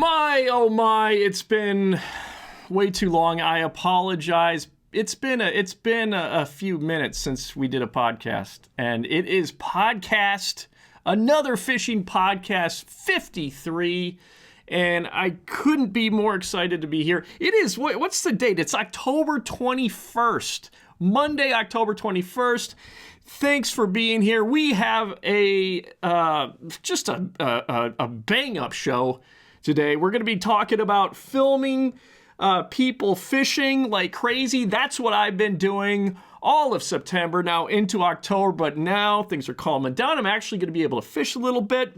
My, oh my, it's been way too long. I apologize. It's been a few minutes since we did a podcast, and it is another fishing podcast 53, and I couldn't be more excited to be here. It is, what's the date? It's October 21st, Monday, October 21st. Thanks for being here. We have a bang-up show today. We're going to be talking about filming people fishing like crazy. That's what I've been doing all of September, now into October, but now things are calming down. I'm actually going to be able to fish a little bit.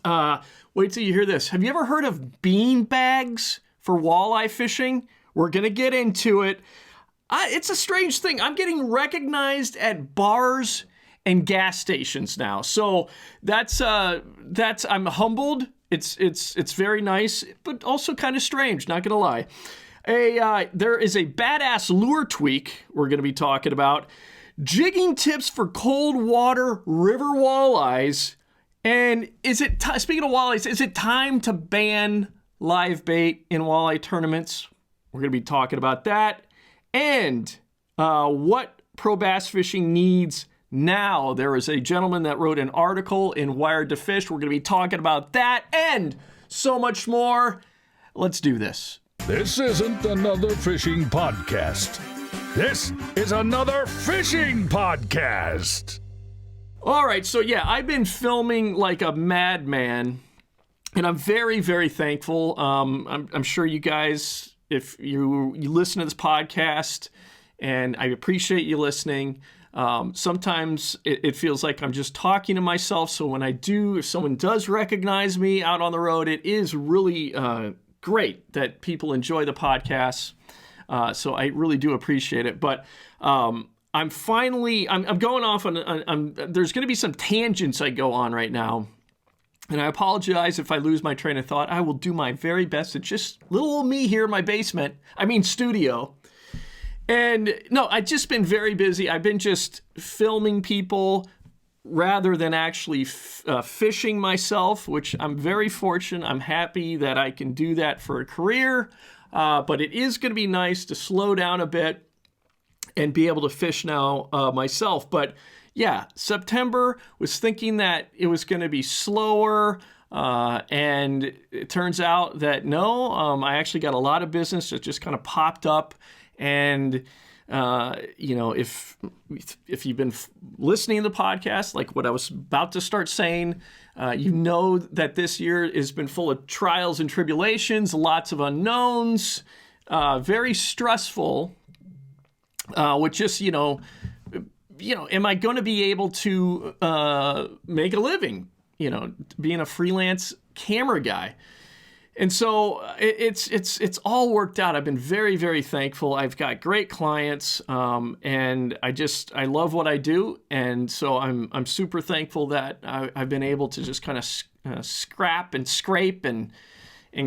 Wait till you hear this. Have you ever heard of bean bags for walleye fishing? We're going to get into it. It's a strange thing. I'm getting recognized at bars and gas stations now. So that's I'm humbled. It's very nice, but also kind of strange, not gonna lie. There is a badass lure tweak we're gonna be talking about. Jigging tips for cold water river walleyes. And speaking of walleyes, is it time to ban live bait in walleye tournaments? We're gonna be talking about that. And what pro bass fishing needs now. There is a gentleman that wrote an article in Wired to Fish. We're going to be talking about that and so much more. Let's do this. This isn't another fishing podcast. This is another fishing podcast. All right, so yeah, I've been filming like a madman, and I'm very, very thankful. I'm sure you guys, if you listen to this podcast, and I appreciate you listening. Sometimes it feels like I'm just talking to myself. So if someone does recognize me out on the road, it is really great that people enjoy the podcast. So I really do appreciate it. But I'm going off on, there's going to be some tangents I go on right now. And I apologize if I lose my train of thought. I will do my very best. It's just little old me here in my studio. And no, I've just been very busy. I've been just filming people rather than actually fishing myself, which I'm very fortunate. I'm happy that I can do that for a career. But it is going to be nice to slow down a bit and be able to fish now myself. But yeah, September was thinking that it was going to be slower. And it turns out that no, I actually got a lot of business that just kind of popped up. And, if you've been listening to the podcast, like what I was about to start saying, you know that this year has been full of trials and tribulations, lots of unknowns, very stressful, with just, am I going to be able to make a living, being a freelance camera guy? And so it's all worked out. I've been very, very thankful. I've got great clients, and I love what I do. And so I'm super thankful that I've been able to just kind of scrap and scrape and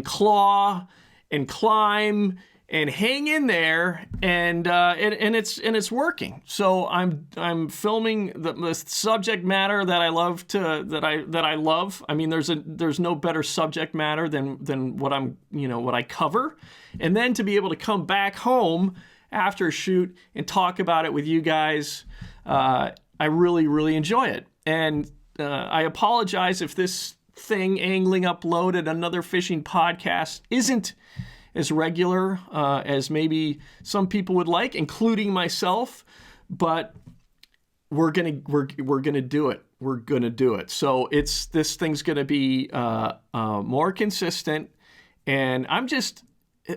claw and climb and hang in there, and it's working. So I'm filming the subject matter that I love that I love. I mean, there's no better subject matter than what what I cover, and then to be able to come back home after a shoot and talk about it with you guys, I really, really enjoy it. And I apologize if this thing, Angling Uploaded, another fishing podcast, isn't as regular as maybe some people would like, including myself, but we're gonna do it. We're gonna do it. So this thing's gonna be more consistent, and I'm just,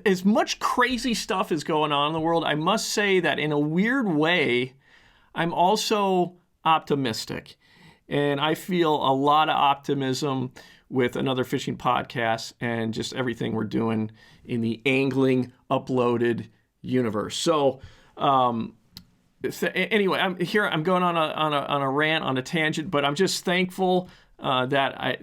as much crazy stuff is going on in the world, I must say that in a weird way, I'm also optimistic, and I feel a lot of optimism with another fishing podcast and just everything we're doing in the Angling Uploaded universe. So anyway, I'm going on a rant, on a tangent, but I'm just thankful that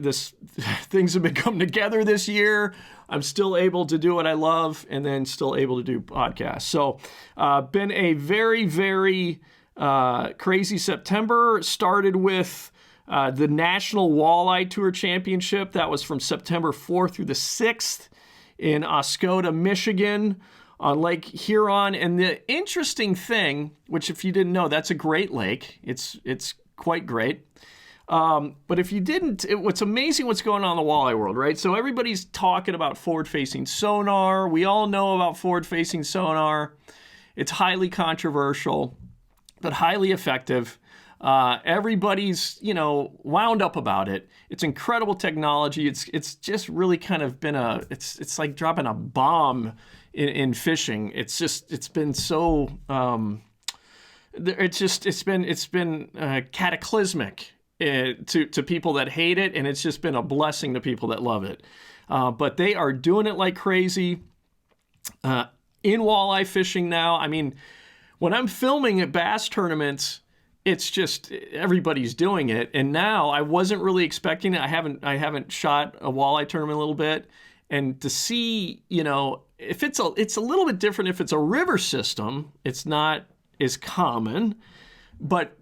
things have been coming together this year. I'm still able to do what I love, and then still able to do podcasts. So been a very, very crazy September. Started with The National Walleye Tour Championship, that was from September 4th through the 6th in Oscoda, Michigan, on Lake Huron. And the interesting thing, which if you didn't know, that's a great lake. It's quite great. But if you didn't, what's amazing what's going on in the walleye world, right? So everybody's talking about forward-facing sonar. We all know about forward-facing sonar. It's highly controversial, but highly effective. Everybody's, wound up about it. It's incredible technology. It's just really kind of been it's like dropping a bomb in fishing. It's been so, it's been cataclysmic to people that hate it, and it's just been a blessing to people that love it. But they are doing it like crazy in walleye fishing now. I mean, when I'm filming at bass tournaments, it's just everybody's doing it. And now I wasn't really expecting it. I haven't shot a walleye tournament a little bit, and to see, if it's a little bit different. If it's a river system, it's not as common, but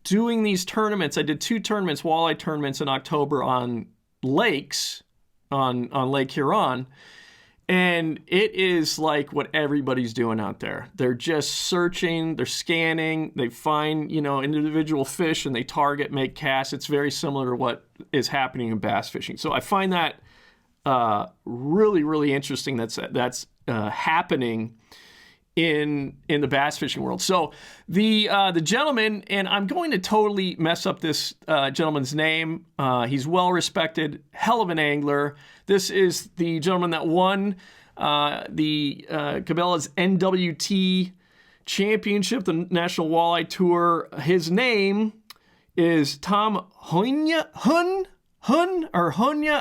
doing these tournaments, I did 2 tournaments, walleye tournaments in October on lakes, on Lake Huron, and it is like what everybody's doing out there. They're just searching, they're scanning, they find, individual fish and they target, make casts. It's very similar to what is happening in bass fishing. So I find that really, really interesting that's happening in the bass fishing world. So the gentleman, and I'm going to totally mess up this gentleman's name. He's well respected, hell of an angler. This is the gentleman that won the Cabela's NWT Championship, the National Walleye Tour. His name is Tom Hunya.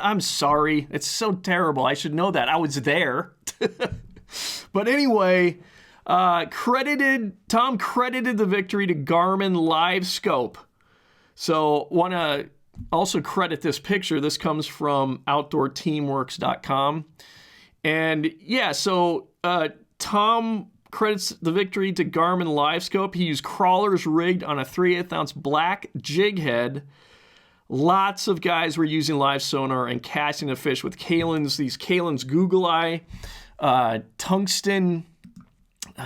I'm sorry. It's so terrible. I should know that. I was there. But anyway, Tom credited the victory to Garmin Live Scope. So want to also credit this picture. This comes from outdoorteamworks.com. And yeah, so Tom credits the victory to Garmin Live Scope. He used crawlers rigged on a 3/8 ounce black jig head. Lots of guys were using live sonar and casting the fish with these Kalin's Google Eye, tungsten.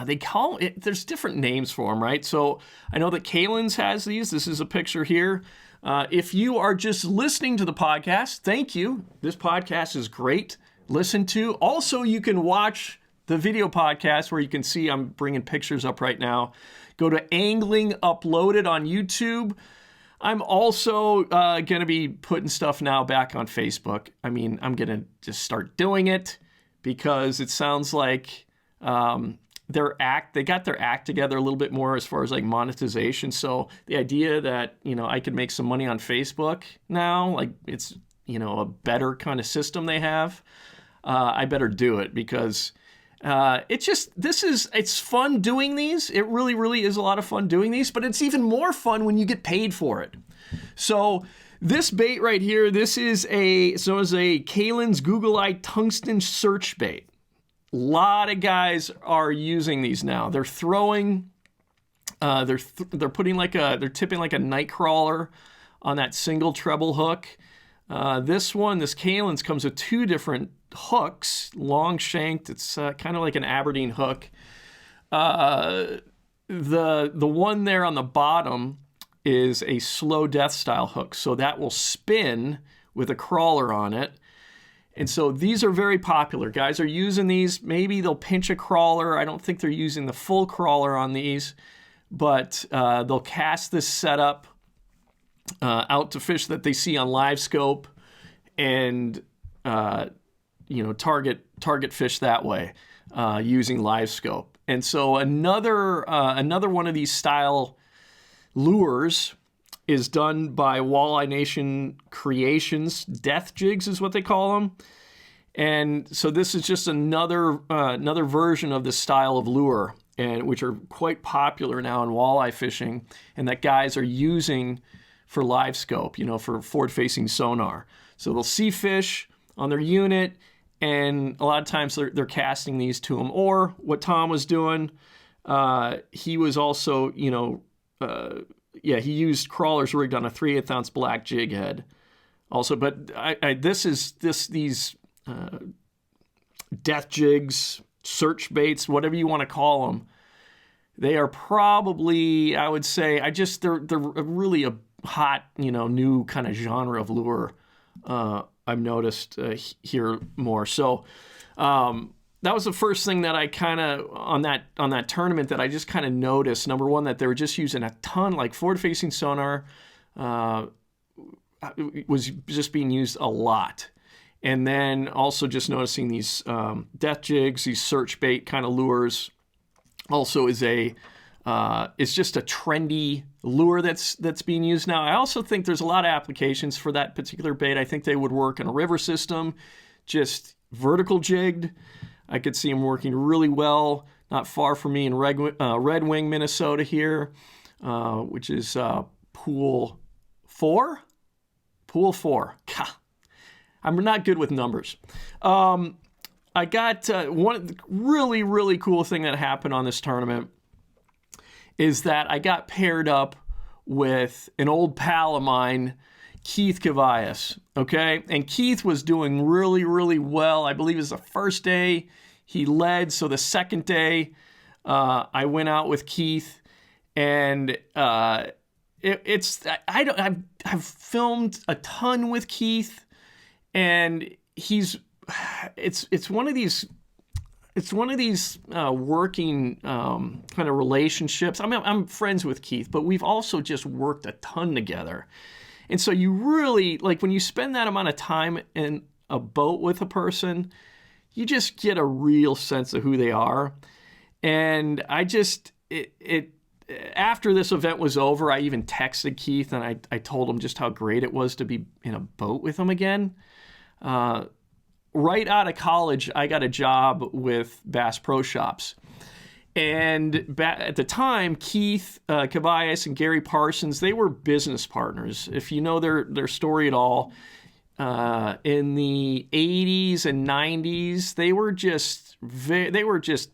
They call it, there's different names for them, right? So I know that Kalin's has these. This is a picture here. If you are just listening to the podcast, thank you. This podcast is great. Listen to. Also, you can watch the video podcast where you can see I'm bringing pictures up right now. Go to Angling Uploaded on YouTube. I'm also going to be putting stuff now back on Facebook. I mean, I'm going to just start doing it because it sounds like they got their act together a little bit more as far as like monetization. So the idea that, I could make some money on Facebook now, like it's, a better kind of system they have, I better do it because it's fun doing these. It really, really is a lot of fun doing these, but it's even more fun when you get paid for it. So this bait right here, this is a Kalin's Google Eye tungsten search bait. A lot of guys are using these now. They're throwing, they're tipping like a night crawler on that single treble hook. This Kalin's comes with 2 different hooks, long shanked. It's kind of like an Aberdeen hook. The one there on the bottom is a slow death style hook, so that will spin with a crawler on it. And so these are very popular. Guys are using these. Maybe they'll pinch a crawler. I don't think they're using the full crawler on these, but they'll cast this setup out to fish that they see on live scope and target fish that way using live scope. And so another one of these style lures is done by Walleye Nation Creations. Death jigs is what they call them. And so this is just another version of this style of lure, and which are quite popular now in walleye fishing, and that guys are using for live scope, for forward-facing sonar. So they'll see fish on their unit, and a lot of times they're casting these to them. Or what Tom was doing, he was also, yeah, he used crawlers rigged on a 3/8 ounce black jig head. Also, but these death jigs, search baits, whatever you want to call them, they are probably, I would say, they're really a hot, new kind of genre of lure. I've noticed here more. So that was the first thing that I kind of on that tournament that I just kind of noticed. Number one, that they were just using a ton, like forward-facing sonar was just being used a lot. And then also just noticing these death jigs, these search bait kind of lures, also is it's just a trendy lure that's being used now. I also think there's a lot of applications for that particular bait. I think they would work in a river system, just vertical jigged. I could see them working really well, not far from me in Red Wing, Minnesota here, which is Pool 4? Pool 4. I'm not good with numbers. I got one really, really cool thing that happened on this tournament is that I got paired up with an old pal of mine, Keith Cavias, okay? And Keith was doing really, really well. I believe it was the first day he led. So the second day, I went out with Keith, and I've filmed a ton with Keith, and it's one of these working kind of relationships. I mean, I'm friends with Keith, but we've also just worked a ton together. And so you really, like, when you spend that amount of time in a boat with a person, you just get a real sense of who they are. And after this event was over, I even texted Keith, and I told him just how great it was to be in a boat with him again. Right out of college, I got a job with Bass Pro Shops. And at the time, Keith Cavias and Gary Parsons, they were business partners. If you know their story at all, in the 80s and 90s, they were just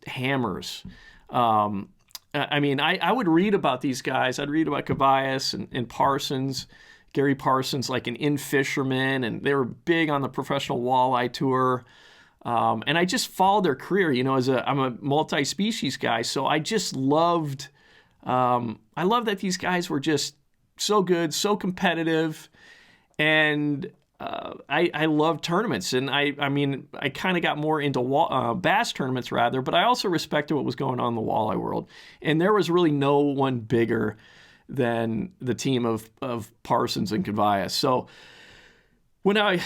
hammers. I mean, I would read about these guys. I'd read about Cavias and Parsons, Gary Parsons, like an In-Fisherman, and they were big on the professional walleye tour. And I just followed their career, I'm a multi-species guy. So I just loved, I love that these guys were just so good, so competitive. And I love tournaments. And I kind of got more into bass tournaments rather, but I also respected what was going on in the walleye world. And there was really no one bigger than the team of Parsons and Cavias. So when I,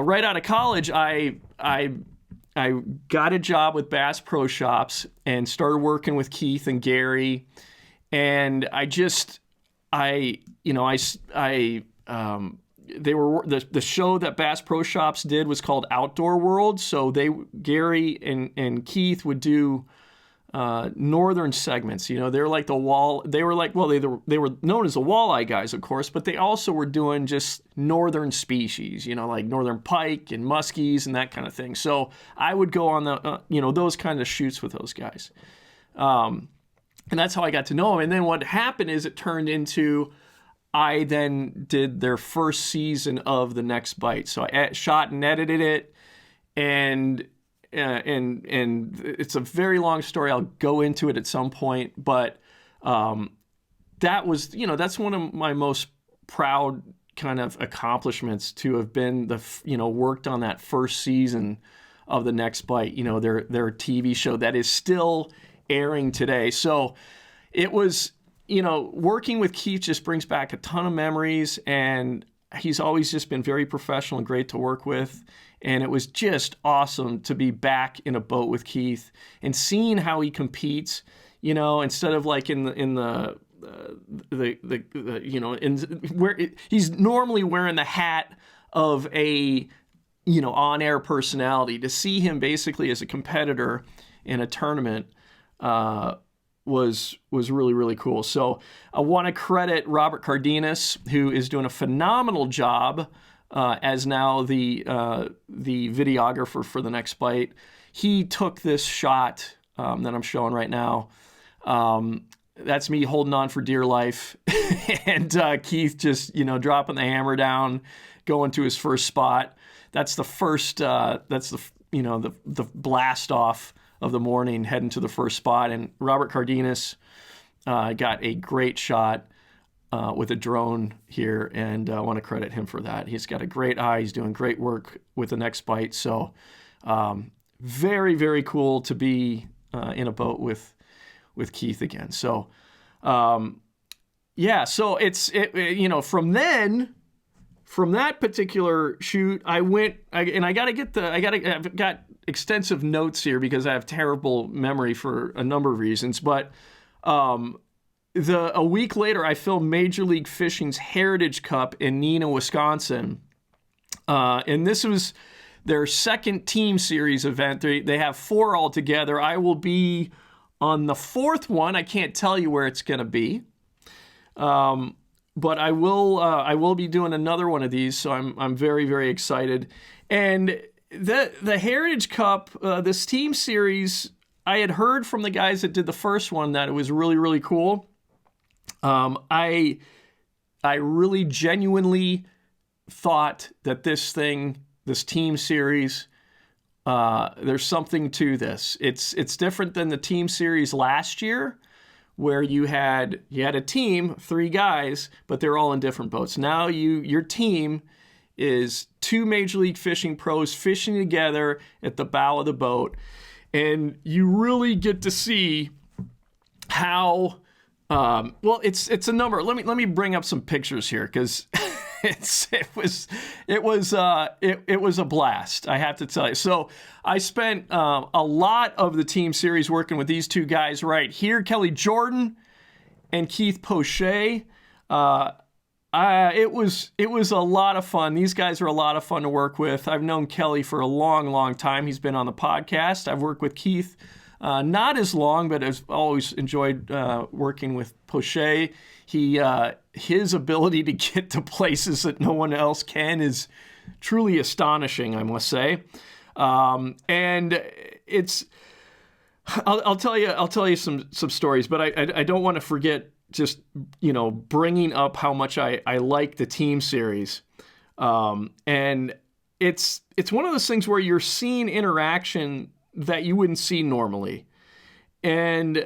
right out of college, I got a job with Bass Pro Shops and started working with Keith and Gary. And they were the show that Bass Pro Shops did was called Outdoor World. So Gary and Keith would do northern segments. They're like they were known as the walleye guys, of course, but they also were doing just northern species, like northern pike and muskies and that kind of thing. So I would go on the those kind of shoots with those guys, and that's how I got to know them. And then what happened is it turned into, I then did their first season of The Next Bite. So I shot and edited it, and it's a very long story. I'll go into it at some point, but that was, that's one of my most proud kind of accomplishments, to have been worked on that first season of The Next Bite, their TV show that is still airing today. So it was, working with Keith just brings back a ton of memories, and he's always just been very professional and great to work with. And it was just awesome to be back in a boat with Keith and seeing how he competes, instead of like he's normally wearing the hat of a, on-air personality. To see him basically as a competitor in a tournament, was really, really cool. So I want to credit Robert Cardenas, who is doing a phenomenal job as now the videographer for The Next Bite. He took this shot that I'm showing right now That's me holding on for dear life. And Keith just, dropping the hammer down, going to his first spot. That's the first, the blast off of the morning, heading to the first spot. And Robert Cardenas got a great shot with a drone here, and I want to credit him for that. He's got a great eye. He's doing great work with the next bite. So very, very cool to be in a boat with Keith again. So, so from that particular shoot, I've got extensive notes here because I have terrible memory for a number of reasons, but a week later, I filmed Major League Fishing's Heritage Cup in Neenah, Wisconsin. And this was their second team series event. They have 4 altogether. I will be on the 4th one. I can't tell you where it's going to be. But I will be doing another one of these, so I'm very, very excited. And the Heritage Cup, this team series, I had heard from the guys that did the first one that it was really, really cool. I really genuinely thought that this team series, there's something to this. It's different than the team series last year, where you had a team, 3 guys, but they're all in different boats. Now your team is 2 Major League Fishing pros fishing together at the bow of the boat, and you really get to see how. It's a number. Let me bring up some pictures here because it was a blast, I have to tell you. So I spent a lot of the team series working with these 2 guys right here, Kelly Jordan and Keith Poche. It was a lot of fun. These guys are a lot of fun to work with. I've known Kelly for a long, long time. He's been on the podcast. I've worked with Keith not as long, but I've always enjoyed working with Poche. His ability to get to places that no one else can is truly astonishing, I must say. And it's, I'll tell you some stories, but I don't want to forget just, bringing up how much I like the team series. And it's one of those things where you're seeing interaction that you wouldn't see normally. And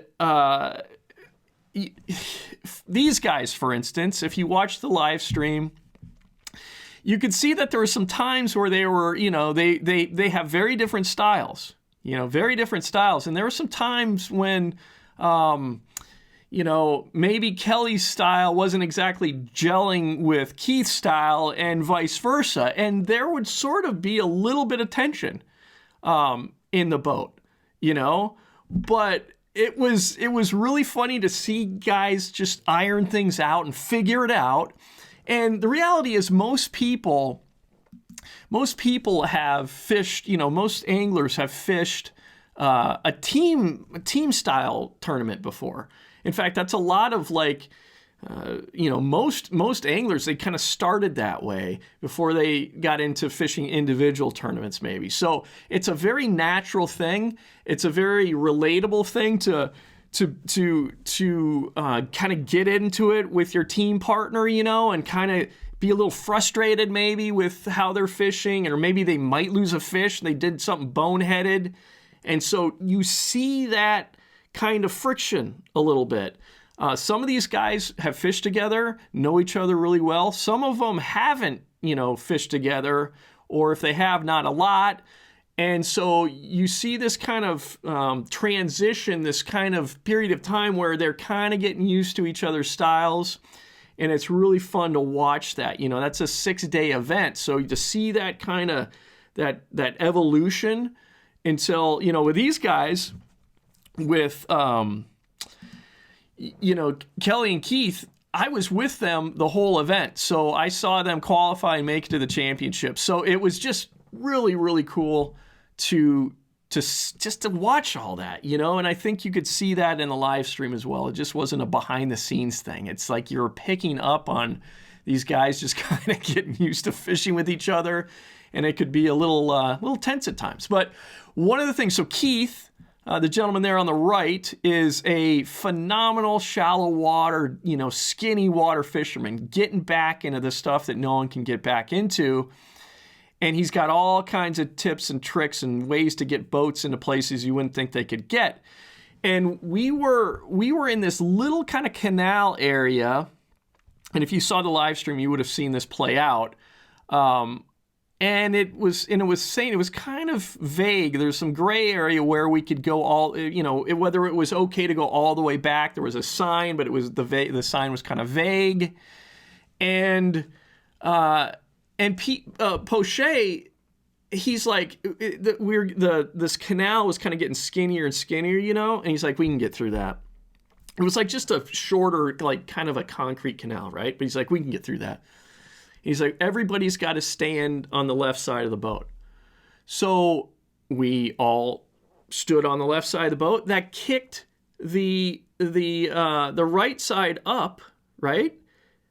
these guys, for instance, if you watch the live stream, you could see that there were some times where they were, they have very different styles, very different styles. And there were some times when, maybe Kelly's style wasn't exactly gelling with Keith's style and vice versa. And there would sort of be a little bit of tension in the boat, but it was really funny to see guys just iron things out and figure it out. And the reality is most people have fished, most anglers have fished a team style tournament before. In fact, that's a lot of most anglers, they kind of started that way before they got into fishing individual tournaments maybe. So it's a very natural thing. It's a very relatable thing to kind of get into it with your team partner, and kind of be a little frustrated maybe with how they're fishing, or maybe they might lose a fish. They did something boneheaded. And so you see that kind of friction a little bit. Some of these guys have fished together, know each other really well. Some of them haven't, fished together, or if they have, not a lot. And so you see this kind of transition, this kind of period of time where they're kind of getting used to each other's styles. And it's really fun to watch that. That's a 6-day event. So to see that kind of, that evolution until, with these guys, with, Kelly and Keith, I was with them the whole event. So I saw them qualify and make it to the championship. So it was just really, really cool to watch all that, and I think you could see that in the live stream as well. It just wasn't a behind the scenes thing. It's like you're picking up on these guys just kind of getting used to fishing with each other, and it could be a little tense at times. But one of the things, so Keith, the gentleman there on the right is a phenomenal shallow water, skinny water fisherman, getting back into the stuff that no one can get back into. And he's got all kinds of tips and tricks and ways to get boats into places you wouldn't think they could get. And we were in this little kind of canal area. And if you saw the live stream, you would have seen this play out. And it was saying it was kind of vague. There's some gray area where we could go all, whether it was okay to go all the way back. There was a sign, but it was the sign was kind of vague. And Poche, he's like, this canal was kind of getting skinnier and skinnier, and he's like, we can get through that. It was like just a shorter, like kind of a concrete canal, right? But he's like, we can get through that. He's like, everybody's got to stand on the left side of the boat. So we all stood on the left side of the boat. That kicked the right side up, right?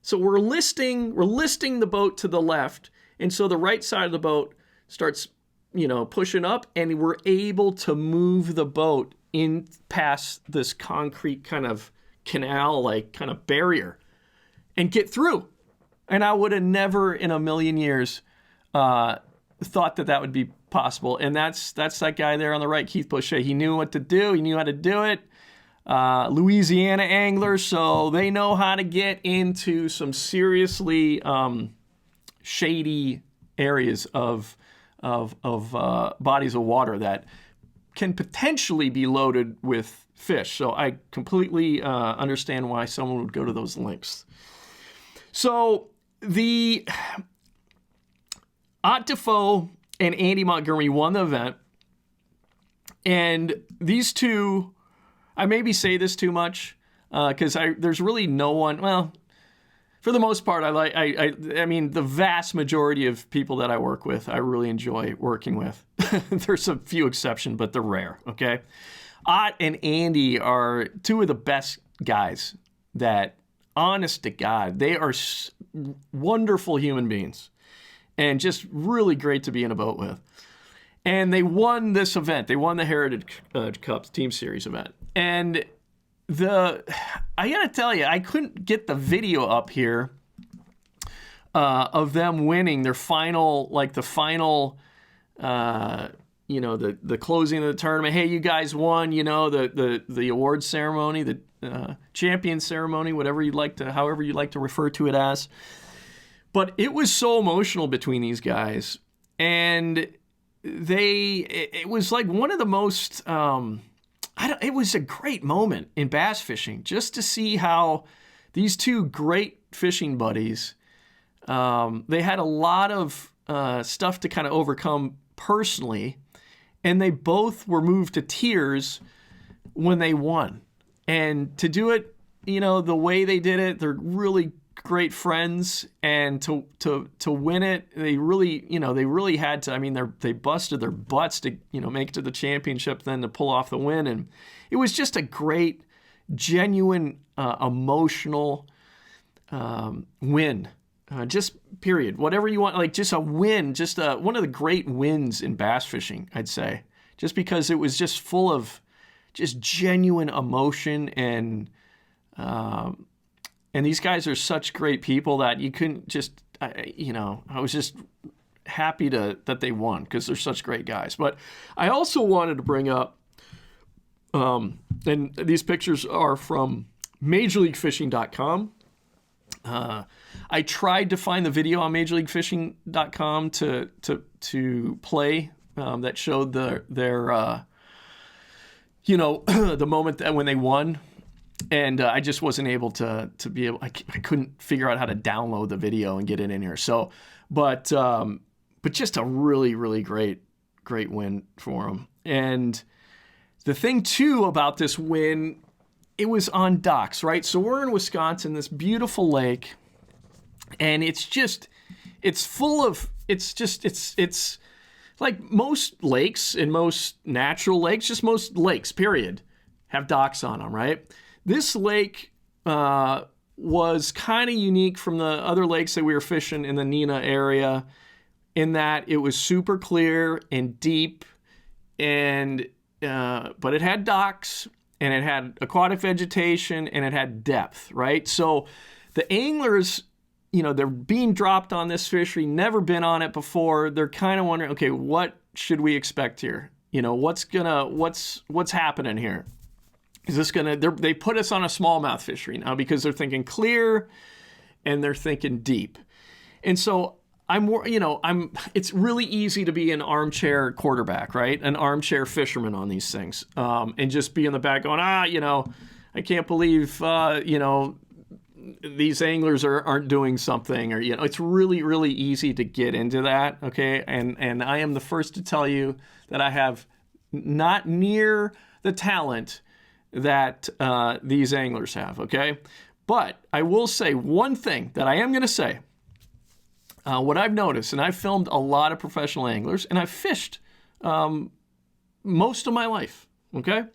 So we're listing the boat to the left, and so the right side of the boat starts, pushing up, and we're able to move the boat in past this concrete kind of canal, like kind of barrier, and get through. And I would have never in a million years thought that would be possible. And that's that guy there on the right, Keith Poche. He knew what to do. He knew how to do it. Louisiana anglers, so they know how to get into some seriously shady areas of bodies of water that can potentially be loaded with fish. So I completely understand why someone would go to those lengths. So the Ott Defoe and Andy Montgomery won the event, and these two, I maybe say this too much because there's really no one. Well, for the most part, I mean, the vast majority of people that I work with, I really enjoy working with. There's a few exceptions, but they're rare. Okay, Ott and Andy are two of the best guys that, honest to God, they are wonderful human beings and just really great to be in a boat with. And they won this event. They won the Heritage Cup Team Series event. And I gotta tell you, I couldn't get the video up here of them winning their final, the closing of the tournament. Hey, you guys won, the award ceremony, the champion ceremony, however you'd like to refer to it as. But it was so emotional between these guys, and it was like one of the most, it was a great moment in bass fishing, just to see how these two great fishing buddies, they had a lot of stuff to kind of overcome personally, and they both were moved to tears when they won. And to do it, the way they did it, they're really great friends, and to win it, they really had to. I mean, they busted their butts to make it to the championship, then to pull off the win, and it was just a great, genuine, emotional win. Just period. Whatever you want, like just a win, just one of the great wins in bass fishing, I'd say, just because it was just full of just genuine emotion, and these guys are such great people that you couldn't just, I was just happy that they won because they're such great guys. But I also wanted to bring up, and these pictures are from MajorLeagueFishing.com. I tried to find the video on MajorLeagueFishing.com to play that showed their the moment that when they won, and I just wasn't able to be able. I couldn't figure out how to download the video and get it in here. So, but just a really, really great win for them. And the thing too about this win, it was on docks, right? So we're in Wisconsin, this beautiful lake, and it's like most lakes and most natural lakes, just most lakes, period, have docks on them, right? This lake was kind of unique from the other lakes that we were fishing in the Neenah area, in that it was super clear and deep, and but it had docks, and it had aquatic vegetation, and it had depth, right? So the anglers, they're being dropped on this fishery, never been on it before. They're kind of wondering, okay, what should we expect here? What's happening here? Is this they put us on a smallmouth fishery now because they're thinking clear and they're thinking deep. And so it's really easy to be an armchair quarterback, right? An armchair fisherman on these things. And just be in the back going, I can't believe, these anglers aren't doing something, or, it's really, really easy to get into that. Okay. And I am the first to tell you that I have not near the talent that these anglers have. Okay. But I will say one thing that I am going to say. What I've noticed, and I've filmed a lot of professional anglers, and I've fished most of my life, okay?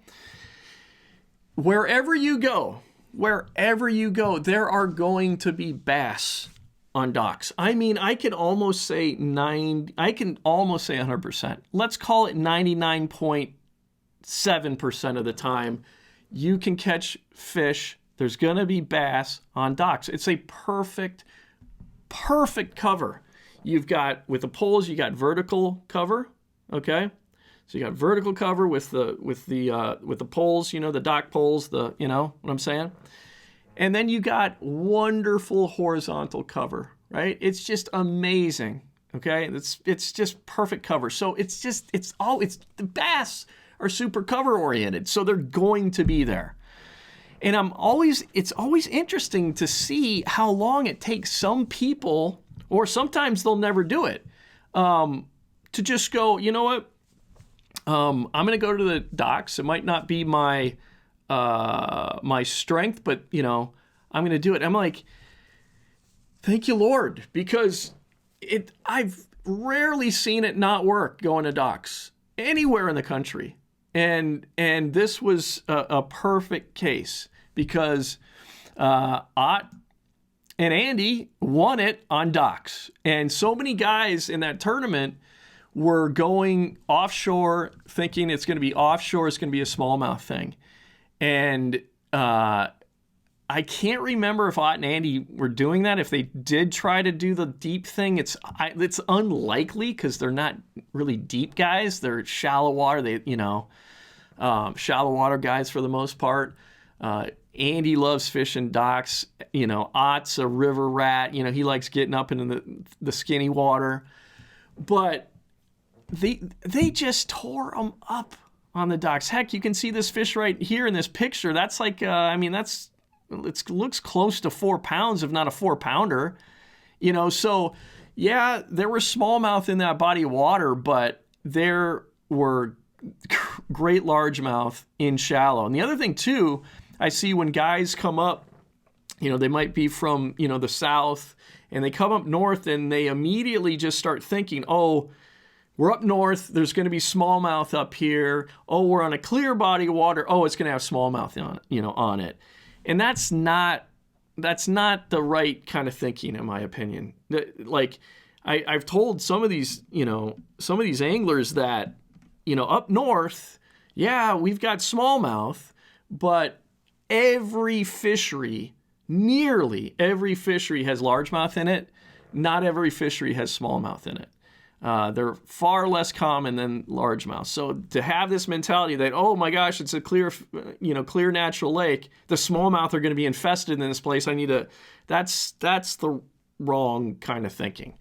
Wherever you go, there are going to be bass on docks. I mean, I can almost say 100%. Let's call it 99.7% of the time, you can catch fish. There's going to be bass on docks. It's a perfect cover. You've got, with the poles, you got vertical cover, okay? So you got vertical cover with the poles, the dock poles, what I'm saying? And then you got wonderful horizontal cover, right? It's just amazing, okay? It's just perfect cover. So the bass are super cover oriented, so they're going to be there. And it's always interesting to see how long it takes some people, or sometimes they'll never do it, to just go, you know what? I'm going to go to the docks. It might not be my strength, but I'm going to do it. I'm like, thank you, Lord, because I've rarely seen it not work going to docks anywhere in the country. And this was a perfect case because Ott and Andy won it on docks. And so many guys in that tournament were going offshore thinking it's going to be offshore, it's going to be a smallmouth thing. And I can't remember if Ott and Andy were doing that. If they did try to do the deep thing, it's unlikely because they're not really deep guys. They're shallow water. Shallow water guys for the most part. Andy loves fishing docks. Ott's a river rat. He likes getting up into the skinny water. But they just tore them up on the docks. Heck, you can see this fish right here in this picture. That's like, it looks close to 4 pounds, if not a 4-pounder. So yeah, there were smallmouth in that body of water, but there were great largemouth in shallow. And the other thing too, I see when guys come up, they might be from, the south, and they come up north and they immediately just start thinking, oh, we're up north, there's going to be smallmouth up here. Oh, we're on a clear body of water. Oh, it's going to have smallmouth on it. And that's not the right kind of thinking, in my opinion. Like I've told some of these anglers that, up north, yeah, we've got smallmouth, but nearly every fishery has largemouth in it. Not every fishery has smallmouth in it. They're far less common than largemouth. So to have this mentality that, oh my gosh, it's a clear natural lake, the smallmouth are going to be infested in this place. That's the wrong kind of thinking.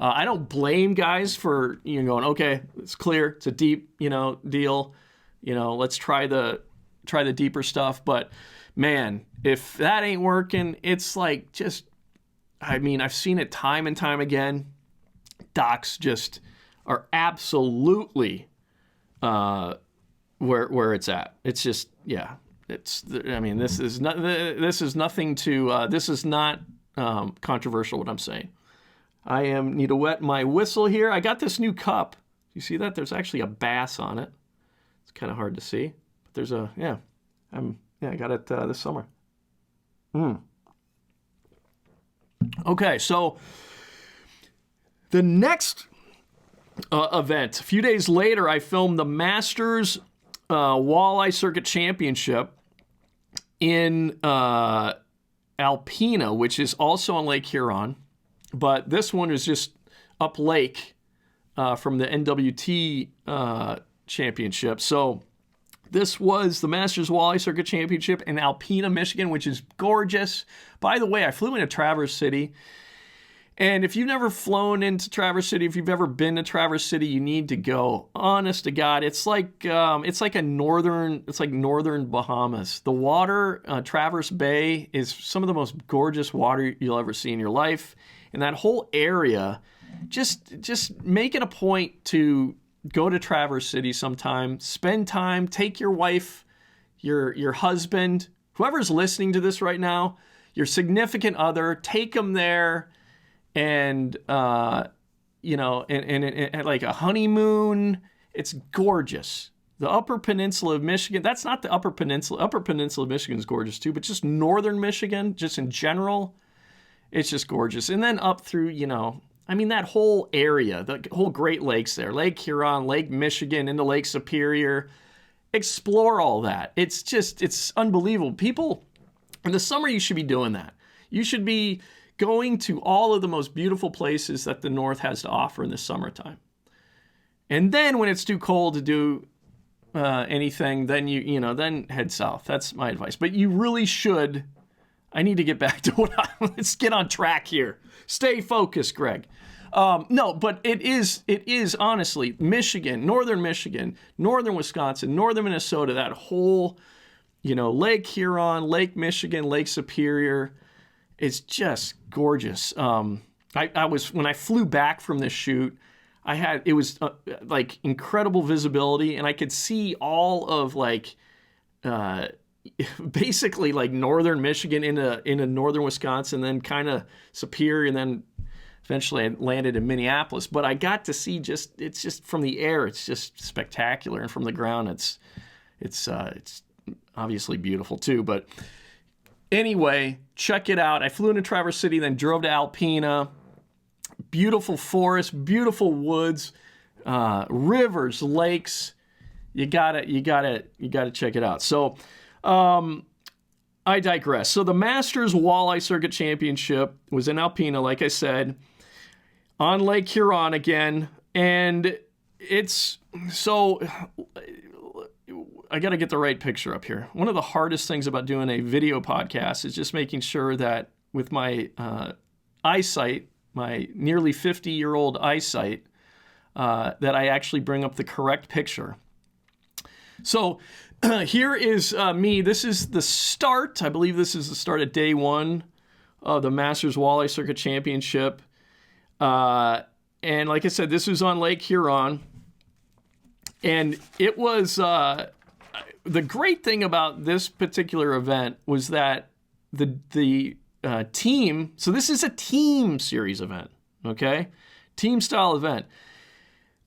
I don't blame guys for going, okay, it's clear, it's a deep deal. Let's try the deeper stuff. But man, if that ain't working, it's like I've seen it time and time again. Docks just are absolutely where it's at. It's just, yeah. This is not controversial what I'm saying. I need to wet my whistle here. I got this new cup. You see that? There's actually a bass on it. It's kind of hard to see, but there's I got it this summer. Okay, so the next event, a few days later, I filmed the Masters Walleye Circuit Championship in Alpena, which is also on Lake Huron, but this one is just up lake from the NWT championship. So this was the Masters Walleye Circuit Championship in Alpena, Michigan, which is gorgeous. By the way, I flew into Traverse City. And if you've never flown into Traverse City, if you've ever been to Traverse City, you need to go. Honest to God, it's like northern Bahamas. The water, Traverse Bay, is some of the most gorgeous water you'll ever see in your life. And that whole area, just make it a point to go to Traverse City sometime. Spend time. Take your wife, your husband, whoever's listening to this right now, your significant other. Take them there. And, and like a honeymoon, it's gorgeous. The Upper Peninsula of Michigan, that's not the Upper Peninsula. Upper Peninsula of Michigan is gorgeous too, but just northern Michigan, just in general, it's just gorgeous. And then up through, that whole area, the whole Great Lakes there, Lake Huron, Lake Michigan, into Lake Superior. Explore all that. It's unbelievable. People, in the summer, you should be doing that. You should be going to all of the most beautiful places that the North has to offer in the summertime. And then when it's too cold to do anything, then then head south. That's my advice. But you really should. I need to get back to let's get on track here. Stay focused, Greg. No, but it is honestly Michigan, northern Wisconsin, northern Minnesota, that whole, Lake Huron, Lake Michigan, Lake Superior. It's just gorgeous. I was, when I flew back from this shoot, it was like incredible visibility, and I could see all of basically like northern Michigan into northern Wisconsin, then kind of Superior, and then eventually I landed in Minneapolis. But I got to see it's just from the air, it's just spectacular, and from the ground, it's obviously beautiful too. But anyway, check it out. I flew into Traverse City, then drove to Alpena. Beautiful forest, beautiful woods, rivers, lakes. You gotta check it out. So, I digress. So the Masters Walleye Circuit Championship was in Alpena, like I said, on Lake Huron again, and it's so. I got to get the right picture up here. One of the hardest things about doing a video podcast is just making sure that with my eyesight, my nearly 50-year-old eyesight, that I actually bring up the correct picture. So here is me. This is the start. I believe this is the start of day one of the Masters Walleye Circuit Championship. And like I said, this was on Lake Huron. And it was... the great thing about this particular event was that the team, so this is a team series event, okay? Team style event.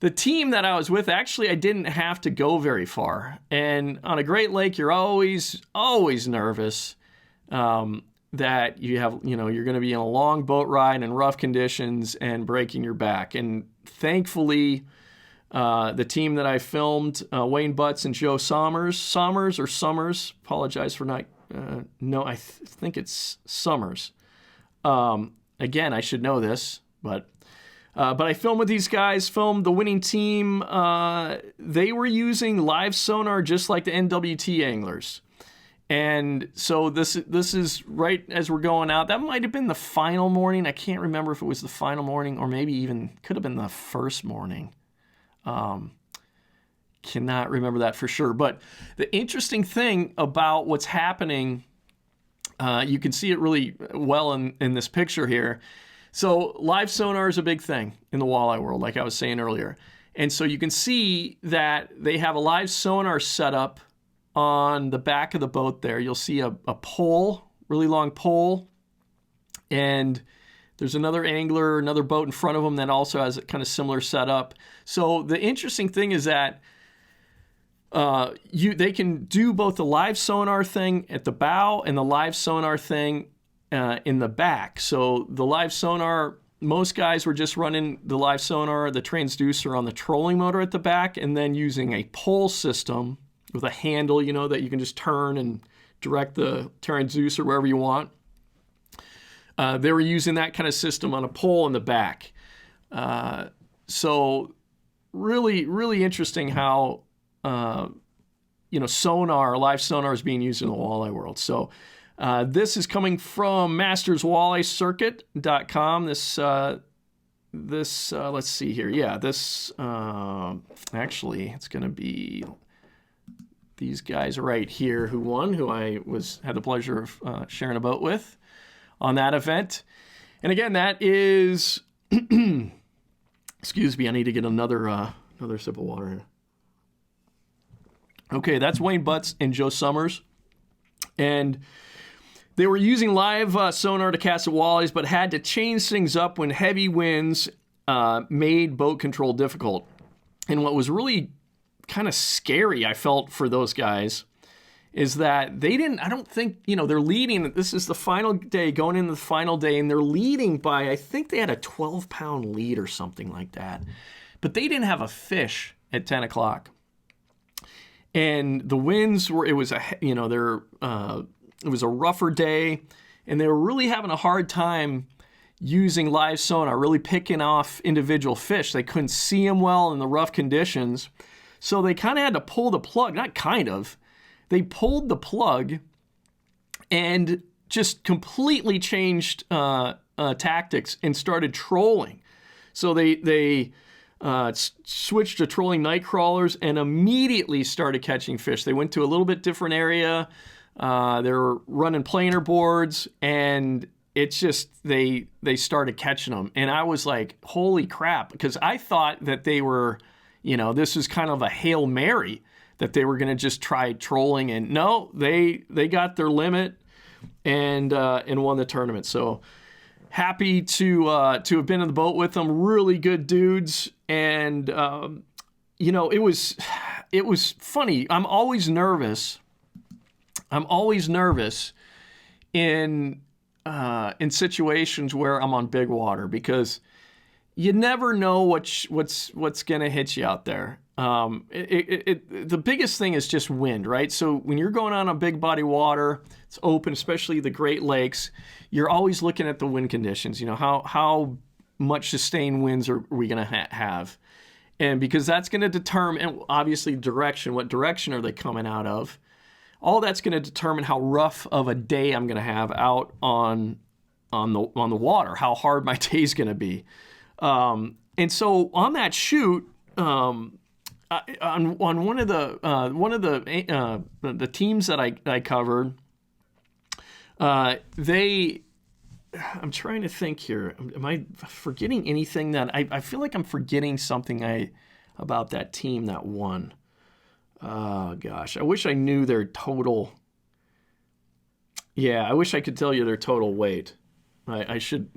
The team that I was with, actually, I didn't have to go very far. And on a Great Lake, you're always nervous that you're going to be in a long boat ride in rough conditions and breaking your back. And thankfully, the team that I filmed, Wayne Butts and Joe Summers, apologize for not, I think it's Summers. Again, I should know this, but I filmed with these guys, filmed the winning team. They were using live sonar just like the NWT anglers. And so this is right as we're going out. That might have been the final morning. I can't remember if it was the final morning or maybe even could have been the first morning. Cannot remember that for sure. But the interesting thing about what's happening, you can see it really well in this picture here. So live sonar is a big thing in the walleye world, like I was saying earlier. And so you can see that they have a live sonar set up on the back of the boat there. You'll see a pole, really long pole, and there's another angler, another boat in front of them that also has a kind of similar setup. So the interesting thing is that they can do both the live sonar thing at the bow and the live sonar thing in the back. So the live sonar, most guys were just running the live sonar, the transducer on the trolling motor at the back, and then using a pole system with a handle, that you can just turn and direct the transducer wherever you want. They were using that kind of system on a pole in the back. So really, really interesting how, sonar, live sonar is being used in the walleye world. So this is coming from masterswalleyscircuit.com. This let's see here. Yeah, this, actually, it's going to be these guys right here who won, who I had the pleasure of sharing a boat with on that event. And again, that is, excuse me, I need to get another sip of water here. Okay, that's Wayne Butts and Joe Summers. And they were using live sonar to cast at walleyes, but had to change things up when heavy winds made boat control difficult. And what was really kind of scary, I felt, for those guys, is that they didn't, I don't think, they're leading, this is the final day, going into the final day, and they're leading by, I think they had a 12-pound lead or something like that. But they didn't have a fish at 10 o'clock. And the winds were, it was a rougher day, and they were really having a hard time using live sonar, really picking off individual fish. They couldn't see them well in the rough conditions. So they kind of had to pull the plug, not kind of. They pulled the plug and just completely changed tactics and started trolling. So they switched to trolling night crawlers and immediately started catching fish. They went to a little bit different area. They were running planer boards, and it's just they started catching them. And I was like, holy crap, because I thought that they were, this was kind of a Hail Mary, that they were going to just try trolling, and no, they got their limit and won the tournament. So happy to have been in the boat with them. Really good dudes, and it was funny. I'm always nervous in situations where I'm on big water, because you never know what's going to hit you out there. The biggest thing is just wind, right? So when you're going on a big body water, it's open, especially the Great Lakes, you're always looking at the wind conditions. How much sustained winds are we going to have? And because that's going to determine, obviously, direction. What direction are they coming out of? All that's going to determine how rough of a day I'm going to have out on the water, how hard my day is going to be. And so on that shoot, on one of the teams that I covered, I'm trying to think here. Am I forgetting anything that I feel like I'm forgetting something about that team that won? Oh gosh, I wish I knew their total. Yeah, I wish I could tell you their total weight. I should.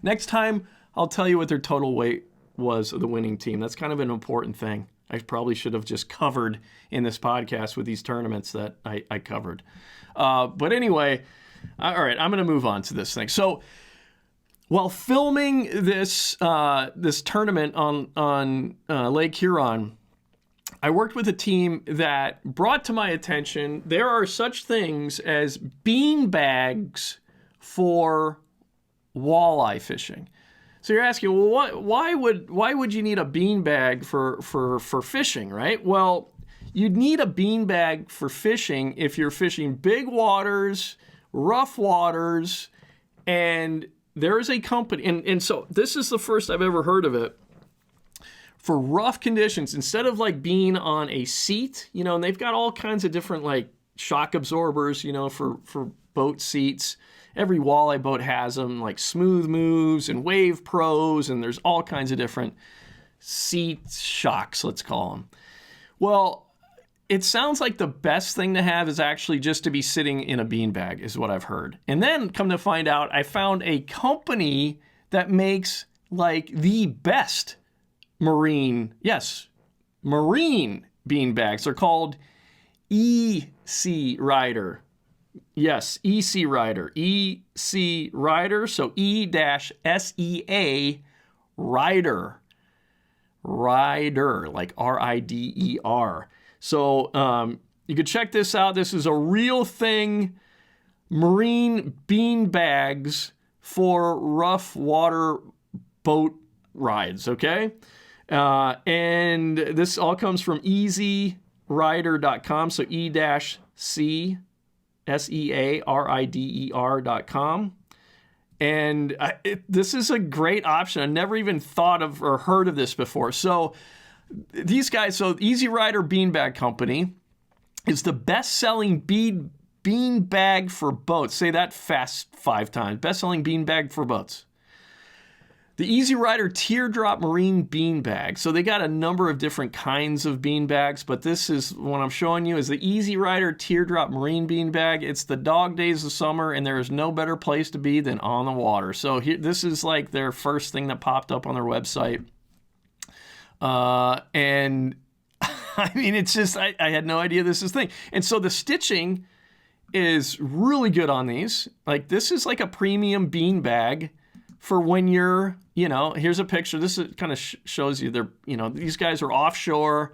Next time, I'll tell you what their total weight was of the winning team. That's kind of an important thing. I probably should have just covered in this podcast with these tournaments that I covered. But anyway, all right, I'm going to move on to this thing. So while filming this tournament on Lake Huron, I worked with a team that brought to my attention there are such things as bean bags for walleye fishing. So you're asking, well, why would you need a bean bag for fishing, right? Well, you'd need a bean bag for fishing if you're fishing big waters, rough waters, and there is a company, and so this is the first I've ever heard of it. For rough conditions, instead of like being on a seat, and they've got all kinds of different like shock absorbers, for boat seats. Every walleye boat has them, like Smooth Moves and Wave Pros, and there's all kinds of different seat shocks, let's call them. Well, it sounds like the best thing to have is actually just to be sitting in a beanbag, is what I've heard. And then come to find out, I found a company that makes like the best marine beanbags. They're called EC Rider. Yes, EC Rider. EC Rider, so E-SEA Rider. Rider, like R-I-D-E-R. So you can check this out. This is a real thing. Marine bean bags for rough water boat rides, okay? And this all comes from easyrider.com, so E-CSEARIDER.com. And this is a great option. I never even thought of or heard of this before. So these guys, so Easy Rider Beanbag Company is the best-selling bean bag for boats. Say that fast 5 times. Best-selling bean bag for boats. The Easy Rider Teardrop Marine Bean Bag. So they got a number of different kinds of bean bags, but this is what I'm showing you is the Easy Rider Teardrop Marine Bean Bag. It's the dog days of summer, and there is no better place to be than on the water. So here, this is like their first thing that popped up on their website. And I mean, it's just, I had no idea this is a thing. And so the stitching is really good on these. Like, this is like a premium bean bag for when you're, you know, here's a picture. This is kind of shows you they're, you know, these guys are offshore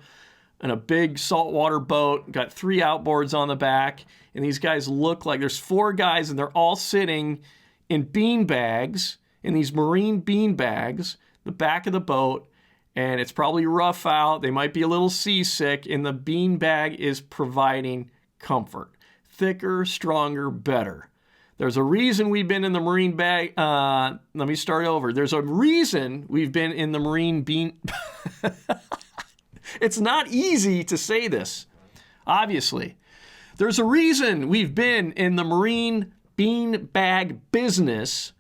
in a big saltwater boat, got 3 outboards on the back. And these guys look like there's 4 guys and they're all sitting in bean bags, in these marine bean bags, the back of the boat. And it's probably rough out. They might be a little seasick, and the bean bag is providing comfort. Thicker, stronger, better. There's a reason we've been in the marine bag. Let me start over. There's a reason we've been in the marine bean. It's not easy to say this, obviously. There's a reason we've been in the marine bean bag business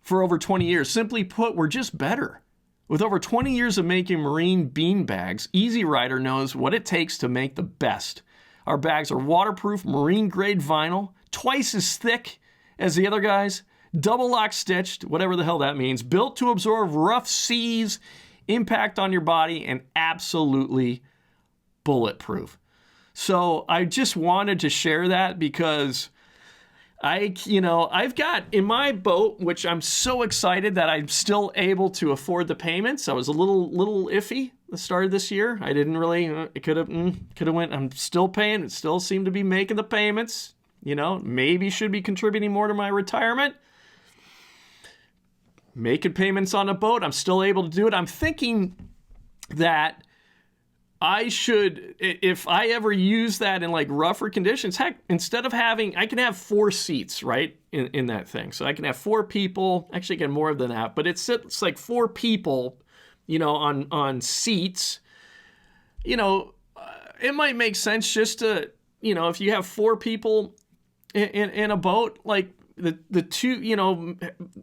for over 20 years. Simply put, we're just better. With over 20 years of making marine bean bags, Easy Rider knows what it takes to make the best. Our bags are waterproof, marine-grade vinyl, twice as thick as the other guys, double lock stitched, whatever the hell that means, built to absorb rough seas, impact on your body, and absolutely bulletproof. So I just wanted to share that because I've got in my boat, which I'm so excited that I'm still able to afford the payments. I was a little iffy at the start of this year. I didn't really, it could have went, I'm still paying, it still seem to be making the payments, you know, maybe should be contributing more to my retirement. Making payments on a boat, I'm still able to do it. I'm thinking that I should, if I ever use that in like rougher conditions, heck, instead of having, I can have 4 seats, right, in that thing. So I can have 4 people, actually get more than that, but it's like 4 people, you know, on seats. You know, it might make sense just to, you know, if you have 4 people in a boat, like the 2, you know,